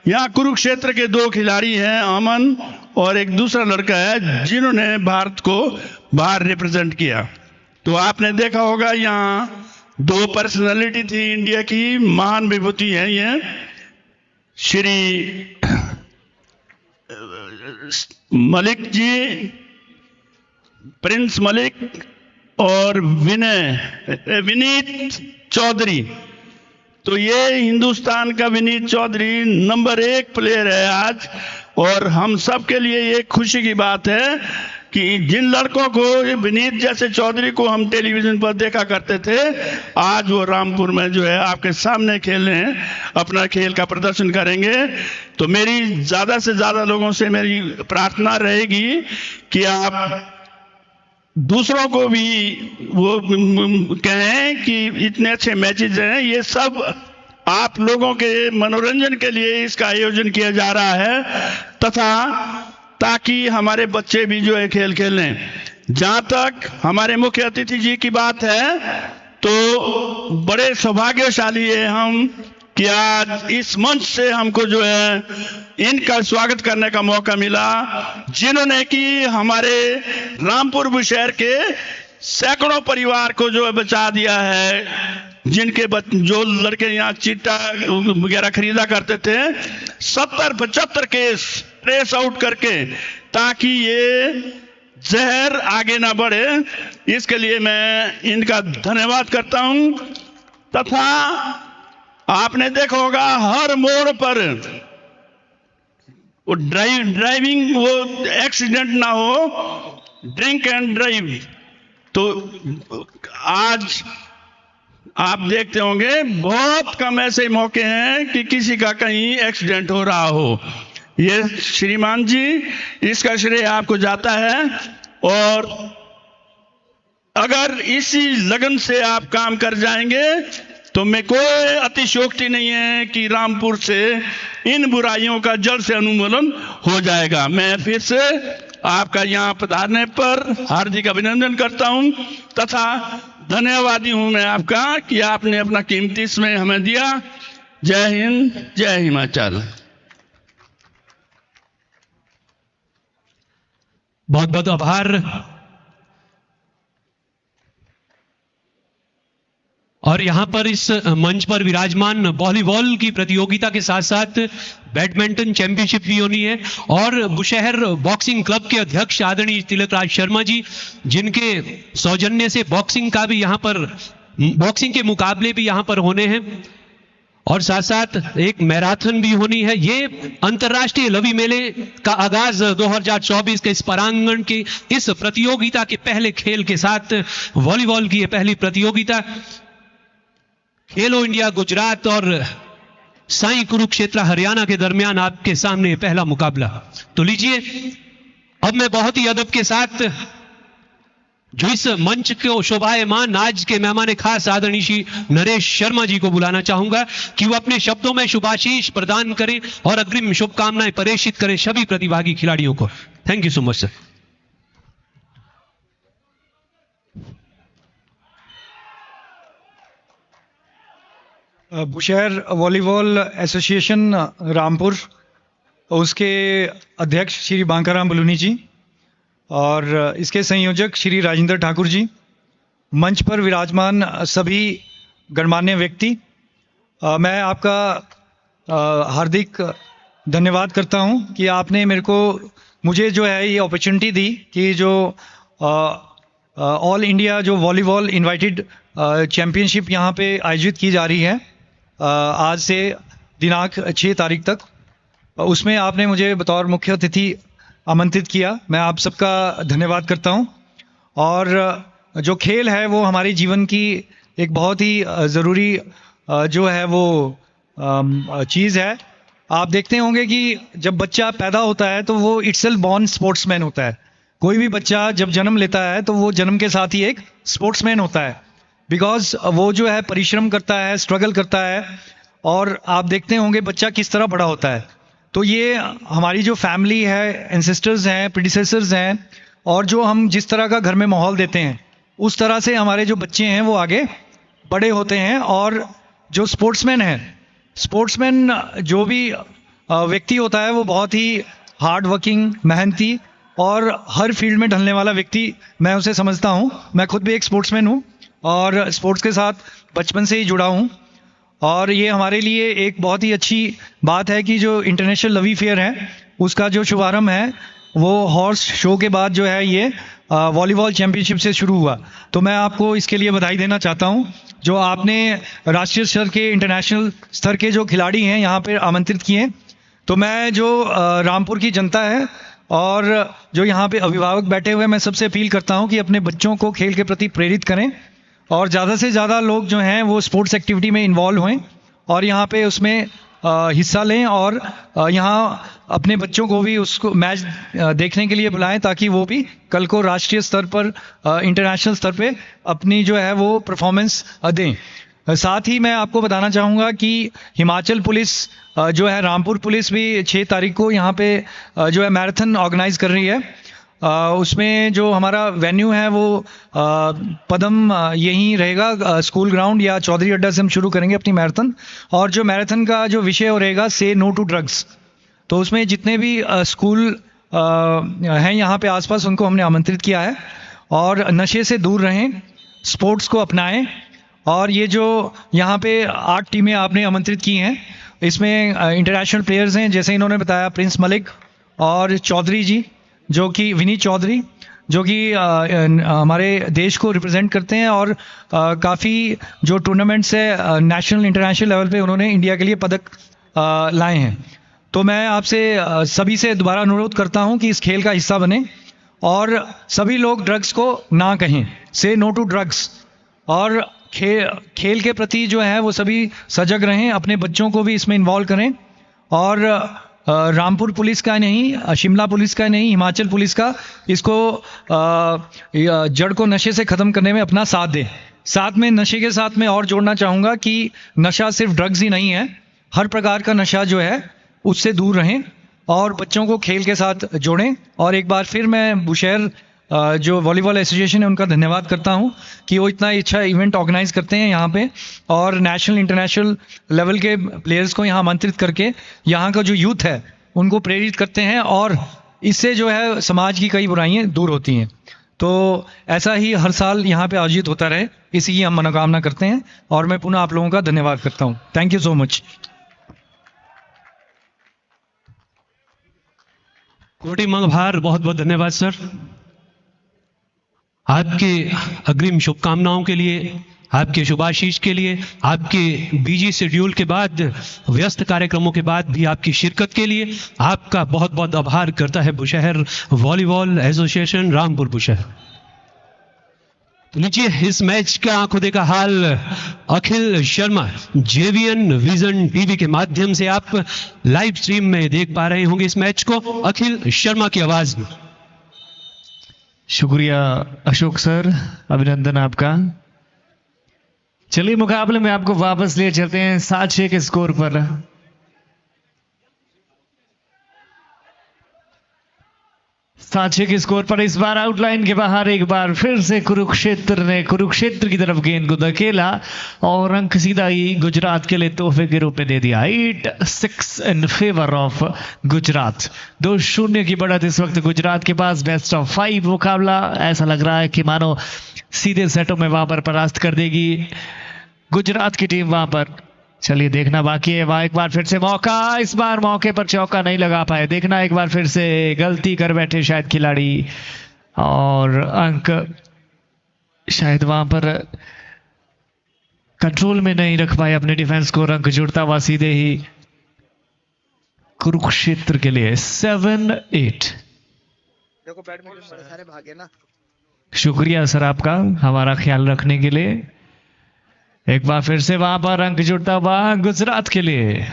यहाँ कुरुक्षेत्र के 2 खिलाड़ी हैं, अमन और एक दूसरा लड़का है, जिन्होंने भारत को बाहर रिप्रेजेंट किया। तो आपने देखा होगा यहाँ 2 पर्सनालिटी थी इंडिया की, महान विभूति है ये, श्री मलिक जी, प्रिंस मलिक और विनीत चौधरी। तो ये हिंदुस्तान का विनीत चौधरी नंबर 1 प्लेयर है आज, और हम सब के लिए ये खुशी की बात है कि जिन लड़कों को विनीत जैसे चौधरी को हम टेलीविजन पर देखा करते थे, आज वो रामपुर में जो है आपके सामने खेल रहे हैं, अपना खेल का प्रदर्शन करेंगे। तो मेरी ज़्यादा से ज़्यादा लोगों से मेरी प्रार्थना रहेगी कि आप दूसरों को भी वो कहें कि इतने अच्छे मैचेस हैं, ये सब आप लोगों के मनोरंजन के लिए इसका आयोजन किया जा रहा है, तथा ताकि हमारे बच्चे भी जो है खेल खेलें। जहाँ तक हमारे मुख्य अतिथि जी की बात है, तो बड़े सौभाग्यशाली है हम कि आज इस मंच से हमको जो है इनका स्वागत करने का मौका मिला, जिन्होंने कि हमारे रामपुर बुशहर के सैकड़ों परिवार को जो है बचा दिया है, जिनके जो लड़के यहाँ चिट्टा वगैरह खरीदा करते थे, 70-75 केस ट्रेस आउट करके, ताकि ये जहर आगे ना बढ़े, इसके लिए मैं इनका धन्यवाद करता हूं। तथा आपने देखा होगा हर मोड़ पर वो ड्राइविंग, वो एक्सीडेंट ना हो, ड्रिंक एंड ड्राइव। तो आज आप देखते होंगे बहुत कम ऐसे मौके हैं कि किसी का कहीं एक्सीडेंट हो रहा हो। ये श्रीमान जी, इसका श्रेय आपको जाता है। और अगर इसी लगन से आप काम कर जाएंगे तो मैं कोई अतिशयोक्ति नहीं है कि रामपुर से इन बुराइयों का जड़ से उन्मूलन हो जाएगा। मैं फिर से आपका यहाँ पधारने पर हार्दिक अभिनंदन करता हूँ तथा धन्यवादी हूँ मैं आपका कि आपने अपना कीमती समय हमें दिया। जय हिंद, जय हिमाचल। बहुत बहुत आभार। और यहां पर इस मंच पर विराजमान वॉलीबॉल की प्रतियोगिता के साथ साथ बैडमिंटन चैंपियनशिप भी होनी है। और बुशहर बॉक्सिंग क्लब के अध्यक्ष आदरणीय तिलकराज शर्मा जी, जिनके सौजन्य से बॉक्सिंग का भी यहां पर, बॉक्सिंग के मुकाबले भी यहां पर होने हैं और साथ साथ एक मैराथन भी होनी है। ये अंतर्राष्ट्रीय लवी मेले का आगाज 2024 के इस परांगण की इस प्रतियोगिता के पहले खेल के साथ वॉलीबॉल की यह पहली प्रतियोगिता खेलो इंडिया गुजरात और साई कुरुक्षेत्र हरियाणा के दरमियान आपके सामने पहला मुकाबला। तो लीजिए, अब मैं बहुत ही अदब के साथ जो इस मंच को शोभायमान आज के मेहमान खास आदरणीय श्री नरेश शर्मा जी को बुलाना चाहूंगा कि वो अपने शब्दों में शुभाशीष प्रदान करें और अग्रिम शुभकामनाएं प्रेषित करें सभी प्रतिभागी खिलाड़ियों को। Thank you so much sir. Bushahr volleyball association Rampur, उसके अध्यक्ष श्री बांकाराम बलूनी जी और इसके संयोजक श्री राजेंद्र ठाकुर जी, मंच पर विराजमान सभी गणमान्य व्यक्ति, मैं आपका हार्दिक धन्यवाद करता हूं कि आपने मुझे जो है ये अपॉर्चुनिटी दी कि जो ऑल इंडिया जो वॉलीबॉल इनवाइटेड चैम्पियनशिप यहाँ पे आयोजित की जा रही है आज से दिनांक 6 तारीख तक, उसमें आपने मुझे बतौर मुख्य अतिथि आमंत्रित किया। मैं आप सबका धन्यवाद करता हूं। और जो खेल है वो हमारे जीवन की एक बहुत ही ज़रूरी जो है वो चीज़ है। आप देखते होंगे कि जब बच्चा पैदा होता है तो वो इटसेल्फ बॉर्न स्पोर्ट्समैन होता है। कोई भी बच्चा जब जन्म लेता है तो वो जन्म के साथ ही एक स्पोर्ट्समैन होता है, बिकॉज वो जो है परिश्रम करता है, स्ट्रगल करता है। और आप देखते होंगे बच्चा किस तरह बड़ा होता है। तो ये हमारी जो फैमिली है, एंसेस्टर्स हैं, प्रेडिसेसर्स हैं, और जो हम जिस तरह का घर में माहौल देते हैं उस तरह से हमारे जो बच्चे हैं वो आगे बड़े होते हैं। और जो स्पोर्ट्समैन है, स्पोर्ट्समैन जो भी व्यक्ति होता है वो बहुत ही हार्ड वर्किंग, मेहनती और हर फील्ड में ढलने वाला व्यक्ति मैं उसे समझता हूँ। मैं खुद भी एक स्पोर्ट्समैन हूँ और स्पोर्ट्स के साथ बचपन से ही जुड़ा हूँ। और ये हमारे लिए एक बहुत ही अच्छी बात है कि जो इंटरनेशनल लवी फेयर है उसका जो शुभारंभ है वो हॉर्स शो के बाद जो है ये वॉलीबॉल चैंपियनशिप से शुरू हुआ। तो मैं आपको इसके लिए बधाई देना चाहता हूँ। जो आपने राष्ट्रीय स्तर के, इंटरनेशनल स्तर के जो खिलाड़ी हैं यहाँ पे आमंत्रित किए। तो मैं जो रामपुर की जनता है और जो यहाँ पे अभिभावक बैठे हुए, मैं सबसे अपील करता हूँ कि अपने बच्चों को खेल के प्रति प्रेरित करें और ज़्यादा से ज़्यादा लोग जो हैं वो स्पोर्ट्स एक्टिविटी में इन्वॉल्व हुए और यहाँ पे उसमें हिस्सा लें और यहाँ अपने बच्चों को भी उसको मैच देखने के लिए बुलाएं ताकि वो भी कल को राष्ट्रीय स्तर पर, इंटरनेशनल स्तर पे अपनी जो है वो परफॉर्मेंस दें। साथ ही मैं आपको बताना चाहूँगा कि हिमाचल पुलिस जो है, रामपुर पुलिस भी 6 तारीख को यहाँ पे जो है मैराथन ऑर्गेनाइज कर रही है। उसमें जो हमारा वेन्यू है वो पदम यहीं रहेगा, स्कूल ग्राउंड या चौधरी अड्डा से हम शुरू करेंगे अपनी मैराथन। और जो मैराथन का जो विषय हो रहेगा से नो टू ड्रग्स। तो उसमें जितने भी स्कूल हैं यहाँ पे आसपास उनको हमने आमंत्रित किया है और नशे से दूर रहें, स्पोर्ट्स को अपनाएं। और ये जो यहाँ पे 8 टीमें आपने आमंत्रित की हैं, इसमें इंटरनेशनल प्लेयर्स हैं, जैसे इन्होंने बताया प्रिंस मलिक और चौधरी जी, जो कि विनीत चौधरी जो कि हमारे देश को रिप्रेजेंट करते हैं और काफ़ी जो टूर्नामेंट्स है नेशनल इंटरनेशनल लेवल पे उन्होंने इंडिया के लिए पदक लाए हैं। तो मैं आपसे सभी से दोबारा अनुरोध करता हूं कि इस खेल का हिस्सा बने और सभी लोग ड्रग्स को ना कहें, से नो टू ड्रग्स, और खेल के प्रति जो है वो सभी सजग रहें, अपने बच्चों को भी इसमें इन्वॉल्व करें। और रामपुर पुलिस का नहीं, शिमला पुलिस का नहीं, हिमाचल पुलिस का इसको जड़ को नशे से ख़त्म करने में अपना साथ दें। साथ में नशे के साथ में और जोड़ना चाहूँगा कि नशा सिर्फ ड्रग्स ही नहीं है, हर प्रकार का नशा जो है उससे दूर रहें और बच्चों को खेल के साथ जोड़ें। और एक बार फिर मैं बुशहर जो वॉलीबॉल एसोसिएशन है उनका धन्यवाद करता हूं कि वो इतना अच्छा इवेंट ऑर्गेनाइज करते हैं यहाँ पे और नेशनल इंटरनेशनल लेवल के प्लेयर्स को यहाँ आमंत्रित करके यहाँ का जो यूथ है उनको प्रेरित करते हैं और इससे जो है समाज की कई बुराइयाँ दूर होती हैं। तो ऐसा ही हर साल यहाँ पे आयोजित होता रहे, इसी की हम मनोकामना करते हैं और मैं पुनः आप लोगों का धन्यवाद करता हूँ। Thank you so much. कोटि मंगभार, बहुत बहुत धन्यवाद सर। आपके अग्रिम शुभकामनाओं के लिए, आपके शुभाशीष के लिए, आपके बिजी शेड्यूल के बाद, व्यस्त कार्यक्रमों के बाद भी आपकी शिरकत के लिए आपका बहुत बहुत आभार करता है बुशहर वॉलीबॉल एसोसिएशन रामपुर बुशहर। तो लीजिए इस मैच का आंखों देखा हाल अखिल शर्मा जेवीएन विजन टीवी के माध्यम से आप लाइव स्ट्रीम में देख पा रहे होंगे इस मैच को अखिल शर्मा की आवाज में। शुक्रिया अशोक सर, अभिनंदन आपका। चलिए मुकाबले में आपको वापस ले चलते हैं 7-6 के स्कोर पर। 7-6 के स्कोर पर इस बार आउटलाइन के बाहर एक बार फिर से कुरुक्षेत्र ने कुरुक्षेत्र की तरफ गेंद को धकेला और अंक सीधा ही गुजरात के लिए तोहफे के रूप में दे दिया। 8-6 इन फेवर ऑफ गुजरात। 2-0 की बढ़त इस वक्त गुजरात के पास। बेस्ट ऑफ 5 मुकाबला ऐसा लग रहा है कि मानो सीधे सेटों में वहां पर परास्त कर देगी गुजरात की टीम वहां पर। चलिए देखना बाकी है। वहां एक बार फिर से मौका, इस बार मौके पर चौका नहीं लगा पाए। देखना एक बार फिर से गलती कर बैठे शायद खिलाड़ी और अंक शायद वहां पर कंट्रोल में नहीं रख पाए अपने डिफेंस को। अंक जुड़ता हुआ सीधे ही कुरुक्षेत्र के लिए 7-8। देखो बैडमिंटन बड़े सारे भागे ना। शुक्रिया सर आपका हमारा ख्याल रखने के लिए। एक बार फिर से वहां पर अंक जुड़ता हुआ गुजरात के लिए।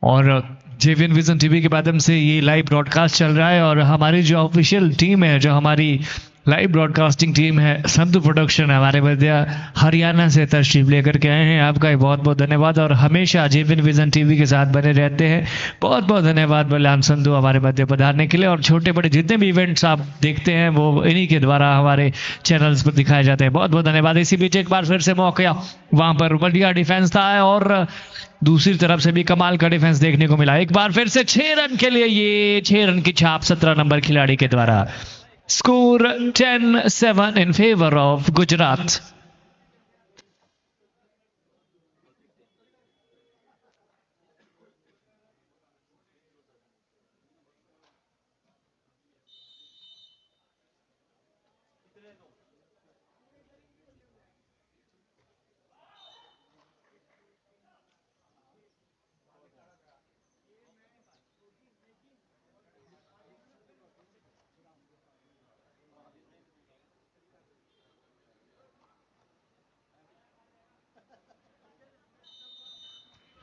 और जेवीएन विजन टीवी के माध्यम से ये लाइव ब्रॉडकास्ट चल रहा है और हमारी जो ऑफिशियल टीम है, जो हमारी लाइव ब्रॉडकास्टिंग टीम है, संधु प्रोडक्शन हमारे मध्य हरियाणा से तशरीफ लेकर के आए हैं। आपका बहुत बहुत धन्यवाद और हमेशा जेवीएन विजन टीवी के साथ बने रहते हैं। बहुत बहुत धन्यवाद बलराम संधु हमारे मध्य पधारने के लिए। और छोटे बड़े जितने भी इवेंट्स आप देखते हैं वो इन्हीं के द्वारा हमारे चैनल्स पर दिखाए जाते हैं। बहुत बहुत धन्यवाद। इसी बीच एक बार फिर से मौका, वहां पर बढ़िया डिफेंस था और दूसरी तरफ से भी कमाल का डिफेंस देखने को मिला। एक बार फिर से 6 रन के लिए, ये 6 रन की छाप 17 नंबर खिलाड़ी के द्वारा। Score 10-7 in favor of Gujarat.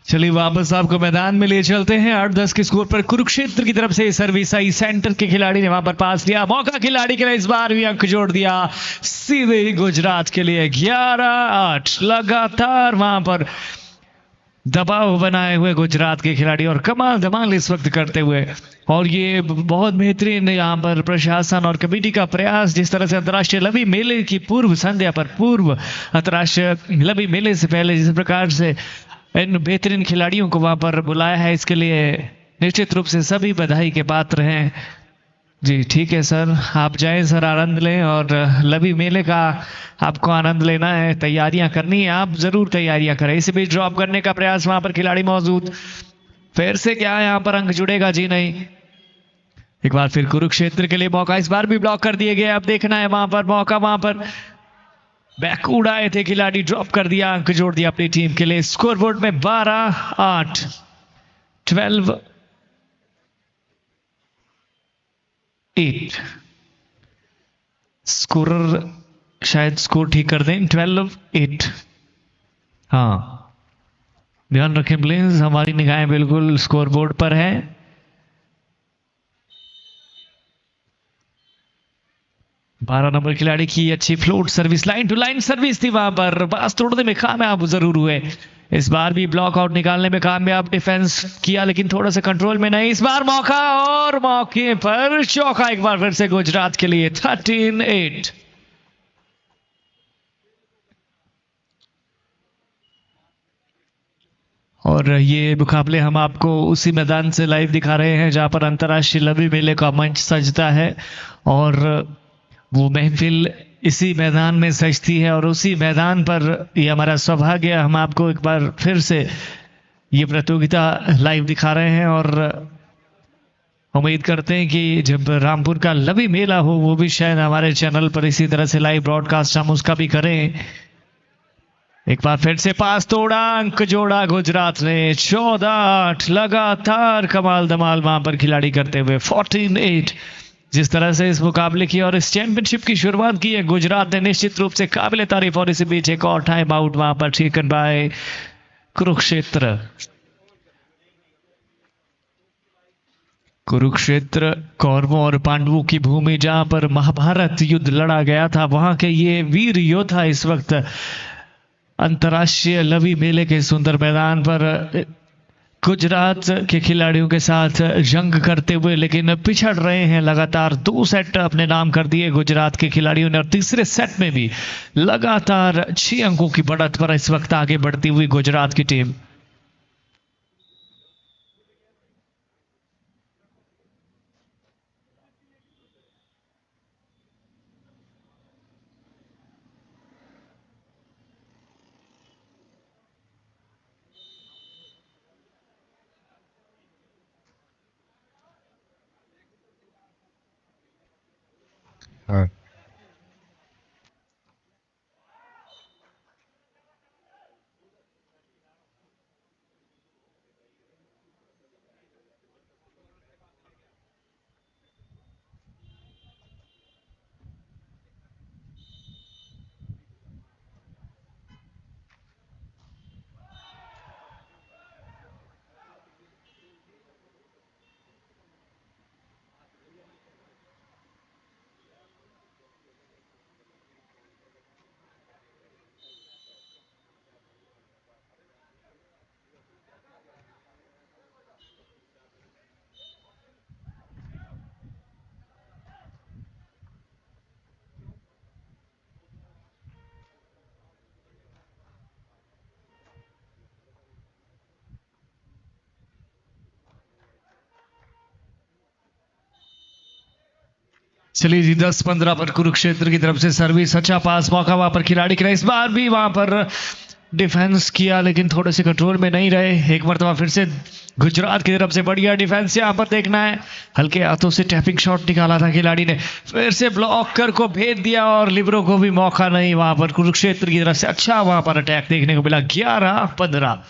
चलिए वापस आपको मैदान में ले चलते हैं। 8-10 के स्कोर पर कुरुक्षेत्र की तरफ से सर्विस आई। सेंटर के खिलाड़ी ने वहां पर पास लिया, मौका खिलाड़ी के लिए इस बार भी अंक जोड़ दिया सीधे ही गुजरात के लिए। 11-8 लगातार वहां पर दबाव बनाए हुए गुजरात के खिलाड़ी और कमाल धमाल इस वक्त करते हुए। और ये बहुत बेहतरीन यहाँ पर प्रशासन और कमेटी का प्रयास, जिस तरह से अंतर्राष्ट्रीय लवी मेले की पूर्व संध्या पर, पूर्व अंतर्राष्ट्रीय लवी मेले से पहले जिस प्रकार से इन बेहतरीन खिलाड़ियों को वहां पर बुलाया है, इसके लिए निश्चित रूप से सभी बधाई के पात्र हैं। जी ठीक है सर, आप जाएं सर, आनंद लें और लवी मेले का आपको आनंद लेना है, तैयारियां करनी है, आप जरूर तैयारियां करें। इसी बीच ड्रॉप करने का प्रयास, वहां पर खिलाड़ी मौजूद। फिर से क्या यहाँ पर अंक जुड़ेगा? जी नहीं, एक बार फिर कुरुक्षेत्र के लिए मौका, इस बार भी ब्लॉक कर दिए गए। अब देखना है वहां पर मौका, वहां पर बैक उड़ाए थे खिलाड़ी, ड्रॉप कर दिया, अंक जोड़ दिया अपनी टीम के लिए। स्कोरबोर्ड में 12-8, 12-8। स्कोरर शायद स्कोर ठीक कर दें, 12-8। हाँ, ध्यान रखें प्लीज, हमारी निगाहें बिल्कुल स्कोरबोर्ड पर है। बारह नंबर खिलाड़ी की अच्छी float service, line to line service थी, वहां पर पास तोड़ने में कामयाब जरूर हुए। इस बार भी ब्लॉक आउट निकालने में कामयाब, डिफेंस किया लेकिन थोड़ा सा कंट्रोल में नहीं। इस बार मौका, और मौके पर चौका एक बार फिर से गुजरात के लिए, 13-8। और ये मुकाबले हम आपको उसी मैदान से लाइव दिखा रहे हैं जहां पर अंतर्राष्ट्रीय लवी मेले का मंच सजता है, और वो महफिल इसी मैदान में सजती है। और उसी मैदान पर ये हमारा सौभाग्य, हम आपको एक बार फिर से ये प्रतियोगिता लाइव दिखा रहे हैं। और उम्मीद करते हैं कि जब रामपुर का लवी मेला हो, वो भी शायद हमारे चैनल पर इसी तरह से लाइव ब्रॉडकास्ट हम उसका भी करें। एक बार फिर से पास तोड़ा, अंक जोड़ा गुजरात ने, 14-8। लगातार कमाल धमाल वहां पर खिलाड़ी करते हुए, 14-8। जिस तरह से इस मुकाबले की और इस चैंपियनशिप की शुरुआत की है गुजरात ने, निश्चित रूप से काबिल तारीफ। और इसी बीच एक और टाइम आउट वहां पर टेकन बाय कुरुक्षेत्र। कुरुक्षेत्र कौरवों और पांडवों की भूमि, जहां पर महाभारत युद्ध लड़ा गया था, वहां के ये वीर योद्धा इस वक्त अंतर्राष्ट्रीय लवी मेले के सुंदर मैदान पर गुजरात के खिलाड़ियों के साथ जंग करते हुए लेकिन पिछड़ रहे हैं। लगातार 2 सेट अपने नाम कर दिए गुजरात के खिलाड़ियों ने, और तीसरे सेट में भी लगातार 6 अंकों की बढ़त पर इस वक्त आगे बढ़ती हुई गुजरात की टीम। हाँ चलिए जी, 10-15 पर कुरुक्षेत्र की तरफ से सर्विस, अच्छा पास, मौका वहां पर खिलाड़ी के लिए। इस बार भी वहां पर डिफेंस किया लेकिन थोड़े से कंट्रोल में नहीं रहे। एक मरतबा फिर से गुजरात की तरफ से बढ़िया डिफेंस, यहां पर देखना है, हल्के हाथों से टैपिंग शॉट निकाला था खिलाड़ी ने, फिर से ब्लॉकर को भेज दिया और लिबरो को भी मौका नहीं वहां पर कुरुक्षेत्र की तरफ से। अच्छा वहां पर अटैक देखने को मिला, 11-15।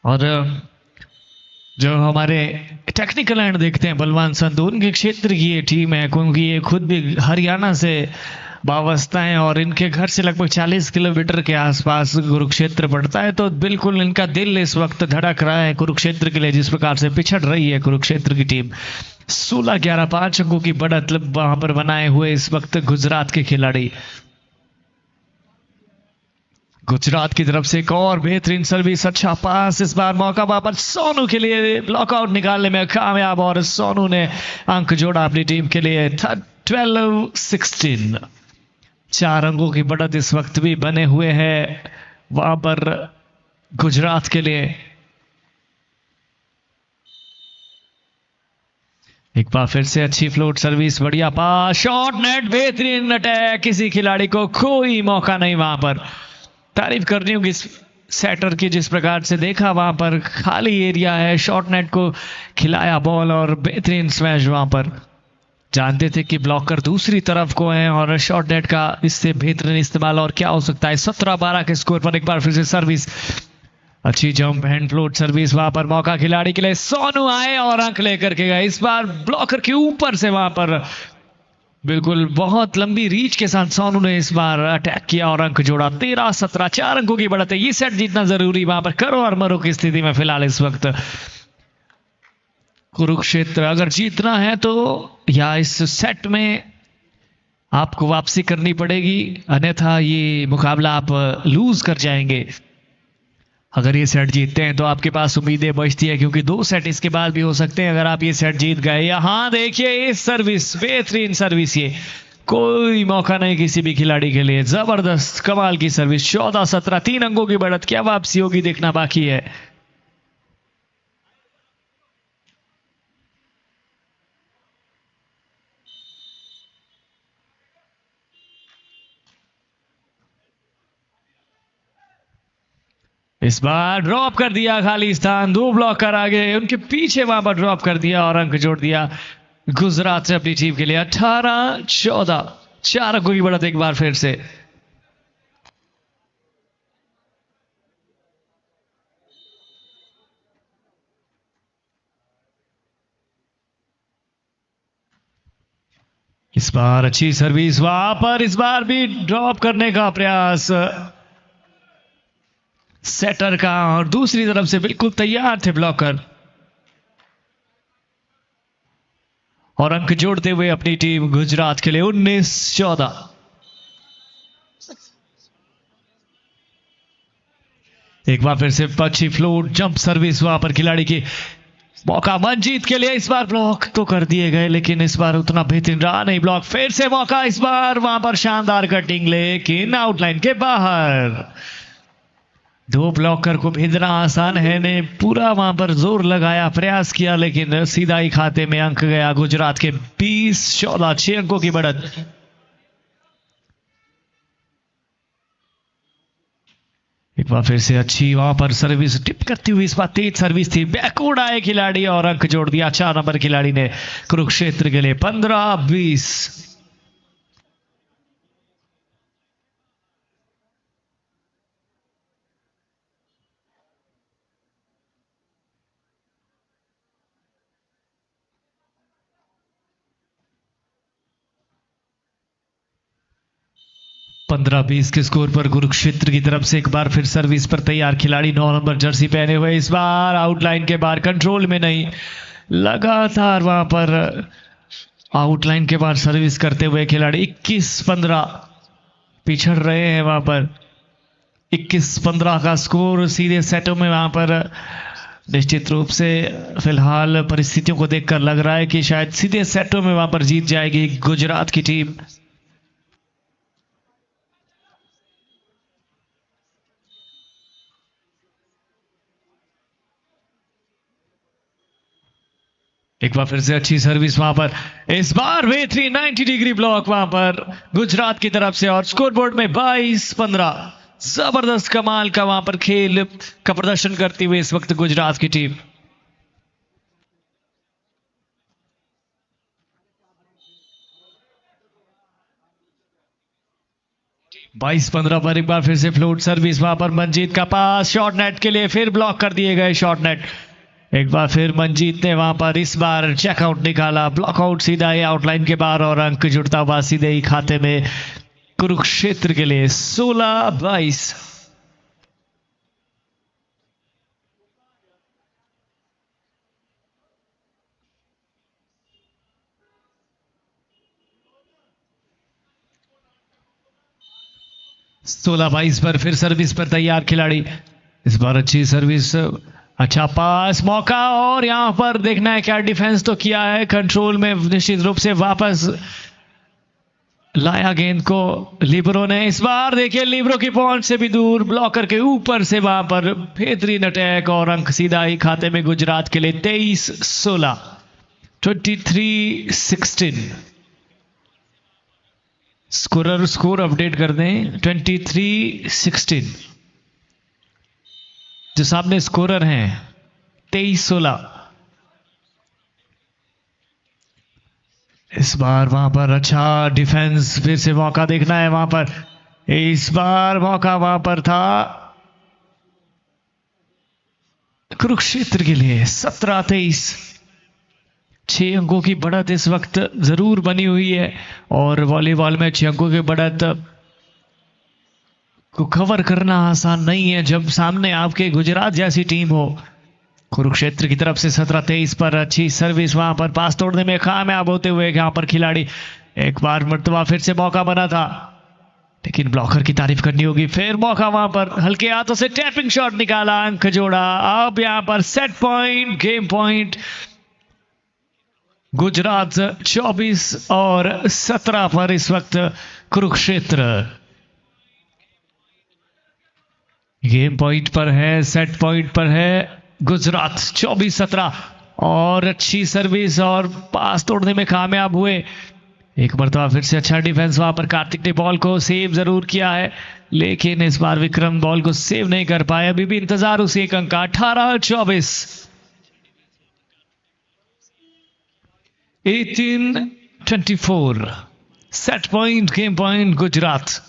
और जो हमारे टेक्निकल एंड देखते हैं बलवान संधू, उनके क्षेत्र की ये टीम है, क्योंकि ये खुद भी हरियाणा से वाबस्ता है और इनके घर से लगभग 40 किलोमीटर के आसपास कुरुक्षेत्र पड़ता है। तो बिल्कुल इनका दिल इस वक्त धड़क रहा है कुरुक्षेत्र के लिए, जिस प्रकार से पिछड़ रही है कुरुक्षेत्र की टीम। 16-11, 5 अंकों की बढ़त वहां पर बनाए हुए इस वक्त गुजरात के खिलाड़ी। गुजरात की तरफ से एक और बेहतरीन सर्विस, अच्छा पास, इस बार मौका वापस सोनू के लिए, ब्लॉकआउट निकालने में कामयाब और सोनू ने अंक जोड़ा अपनी टीम के लिए। 12-16, 4 अंकों की बढ़त इस वक्त भी बने हुए हैं वहां पर गुजरात के लिए। एक बार फिर से अच्छी फ्लोट सर्विस, बढ़िया पास, शॉर्ट नेट, बेहतरीन अटैक, किसी खिलाड़ी को कोई मौका नहीं वहां पर। तारीफ करनी होगी सेटर की जिस प्रकार से देखा, वहां पर खाली एरिया है, शॉर्ट नेट को खिलाया बॉल और बेहतरीन स्मैश वहां पर। जानते थे कि ब्लॉकर दूसरी तरफ को है और शॉर्ट नेट का इससे बेहतरीन इस्तेमाल और क्या हो सकता है। 17-12 के स्कोर पर एक बार फिर से सर्विस, अच्छी जंप हैंड फ्लोट सर्विस, वहां पर मौका खिलाड़ी के लिए। सोनू आए और अंक लेकर के गए, इस बार ब्लॉकर के ऊपर से वहां पर बिल्कुल बहुत लंबी रीच के साथ सोनू ने इस बार अटैक किया और अंक जोड़ा। 13-17, 4 अंकों की बढ़त है। ये सेट जीतना जरूरी वहां पर, करो और मरो की स्थिति में फिलहाल इस वक्त कुरुक्षेत्र अगर जीतना है तो या इस सेट में आपको वापसी करनी पड़ेगी, अन्यथा ये मुकाबला आप लूज कर जाएंगे। अगर ये सेट जीतते हैं तो आपके पास उम्मीदें बचती है, क्योंकि 2 सेट इसके बाद भी हो सकते हैं अगर आप ये सेट जीत गए। यहां देखिए इस सर्विस, बेहतरीन सर्विस, ये कोई मौका नहीं किसी भी खिलाड़ी के लिए, जबरदस्त कमाल की सर्विस। 14-17, 3 अंकों की बढ़त, क्या वापसी होगी देखना बाकी है। इस बार ड्रॉप कर दिया खाली स्थान, 2 ब्लॉकर आगे, उनके पीछे वहां पर ड्रॉप कर दिया और अंक जोड़ दिया गुजरात से अपनी टीम के लिए। 18-14, 4 अंकों की बढ़त एक बार फिर से। इस बार अच्छी सर्विस वहां पर, इस बार भी ड्रॉप करने का प्रयास सेटर का, और दूसरी तरफ से बिल्कुल तैयार थे ब्लॉकर और अंक जोड़ते हुए अपनी टीम गुजरात के लिए 19-14। एक बार फिर से अच्छी फ्लोट जंप सर्विस वहां पर खिलाड़ी की, मौका मंजीत के लिए। इस बार ब्लॉक तो कर दिए गए लेकिन इस बार उतना बेहतरीन रहा नहीं ब्लॉक। फिर से मौका, इस बार वहां पर शानदार कटिंग लेकिन आउटलाइन के बाहर। 2 ब्लॉकर को भेजना आसान है, ने पूरा वहां पर जोर लगाया, प्रयास किया, लेकिन सीधा ही खाते में अंक गया गुजरात के। 20-14, 6 अंकों की बढ़त। एक बार फिर से अच्छी वहां पर सर्विस टिप करती हुई, इस बार तेज सर्विस थी, बैकवर्ड आए खिलाड़ी और अंक जोड़ दिया 4 नंबर खिलाड़ी ने कुरुक्षेत्र के लिए। 15-20। पंद्रह 20 के स्कोर पर कुरुक्षेत्र की तरफ से एक बार फिर सर्विस पर तैयार खिलाड़ी, 9 नंबर जर्सी पहने हुए, इस बार आउटलाइन के बाहर, कंट्रोल में नहीं, लगातार वहां पर आउटलाइन के बाहर सर्विस करते हुए खिलाड़ी। 21-15 पिछड़ रहे हैं वहां पर। 21-15 का स्कोर सीधे सेटों में वहां पर निश्चित रूप से फिलहाल परिस्थितियों को देखकर लग रहा है कि शायद सीधे सेटों में वहां पर जीत जाएगी गुजरात की टीम। एक बार फिर से अच्छी सर्विस वहां पर, इस बार वे 390 डिग्री ब्लॉक वहां पर गुजरात की तरफ से और स्कोरबोर्ड में 22-15। जबरदस्त कमाल का वहां पर खेल का प्रदर्शन करती हुई इस वक्त गुजरात की टीम। बाईस 15 पर एक बार फिर से फ्लोट सर्विस वहां पर, मंजीत का पास शॉर्ट नेट के लिए, फिर ब्लॉक कर दिए गए शॉर्ट नेट। एक बार फिर मंजीत ने वहां पर इस बार चेकआउट निकाला, ब्लॉकआउट सीधा ही आउटलाइन के बाहर और अंक जुड़ता हुआ सीधे ही खाते में कुरुक्षेत्र के लिए। 16-22। सोलह 22 पर फिर सर्विस पर तैयार खिलाड़ी, इस बार अच्छी सर्विस, अच्छा पास, मौका, और यहां पर देखना है क्या डिफेंस तो किया है, कंट्रोल में निश्चित रूप से वापस लाया गेंद को लिब्रो ने। इस बार देखिए लिब्रो की पहुंच से भी दूर, ब्लॉकर के ऊपर से वहां पर बेहतरीन अटैक और अंक सीधा ही खाते में गुजरात के लिए। 23-16, 23-16। स्कोर अपडेट कर दें, 23-16। जो सामने स्कोरर हैं 23-16। इस बार वहां पर अच्छा डिफेंस, फिर से मौका देखना है वहां पर। इस बार मौका वहां पर था कुरुक्षेत्र के लिए। 17-23, 6 अंकों की बढ़त इस वक्त जरूर बनी हुई है और वॉलीबॉल में 6 अंकों की बढ़त को कवर करना आसान नहीं है जब सामने आपके गुजरात जैसी टीम हो। कुरुक्षेत्र की तरफ से 17-23 पर अच्छी सर्विस, वहां पर पास तोड़ने में कामयाब होते हुए यहां पर खिलाड़ी। एक बार मर्तबा फिर से मौका बना था, लेकिन ब्लॉकर की तारीफ करनी होगी। फिर मौका वहां पर हल्के हाथों से टैपिंग शॉट निकाला, अंक जोड़ा। अब यहां पर set point, game point Gujarat 24 और 17 पर इस वक्त कुरुक्षेत्र गेम पॉइंट पर है, सेट पॉइंट पर है गुजरात 24-17। और अच्छी सर्विस और पास तोड़ने में कामयाब हुए। एक मरतबा फिर से अच्छा डिफेंस, वहां पर कार्तिक ने बॉल को सेव जरूर किया है, लेकिन इस बार विक्रम बॉल को सेव नहीं कर पाए। अभी भी इंतजार उसी एक अंक का। 18-24, 18-24, set point, game point Gujarat.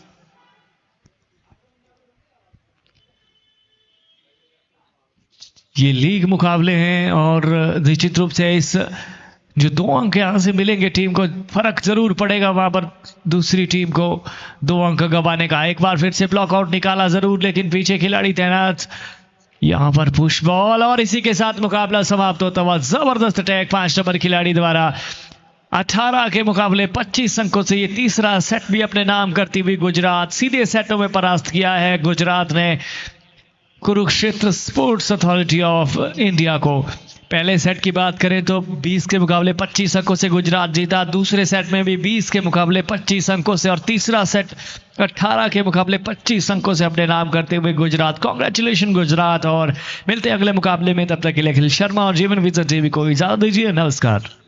ये लीग मुकाबले हैं और निश्चित रूप से इस जो 2 अंक यहां से मिलेंगे टीम को, फर्क जरूर पड़ेगा वहां पर दूसरी टीम को 2 अंक गंवाने का। एक बार फिर से ब्लॉकआउट निकाला जरूर, लेकिन पीछे खिलाड़ी तैनात। यहां पर पुश बॉल और इसी के साथ मुकाबला समाप्त होता हुआ। जबरदस्त अटैक 5 नंबर खिलाड़ी द्वारा। 18 के मुकाबले 25 अंकों से ये तीसरा सेट भी अपने नाम करती हुई गुजरात सीधे सेटों में परास्त किया है गुजरात ने Kurukshetra sports authority of India को। पहले सेट की बात करें तो 20 के मुकाबले 25 अंकों से गुजरात जीता, दूसरे सेट में भी 20 के मुकाबले 25 अंकों से, और तीसरा सेट 18 के मुकाबले 25 अंकों से अपने नाम करते हुए गुजरात। कांग्रेचुलेशन गुजरात। और मिलते हैं अगले मुकाबले में, तब तक के लिए अखिल शर्मा और जीवन विजय टीवी को इजाजत दीजिए। नमस्कार।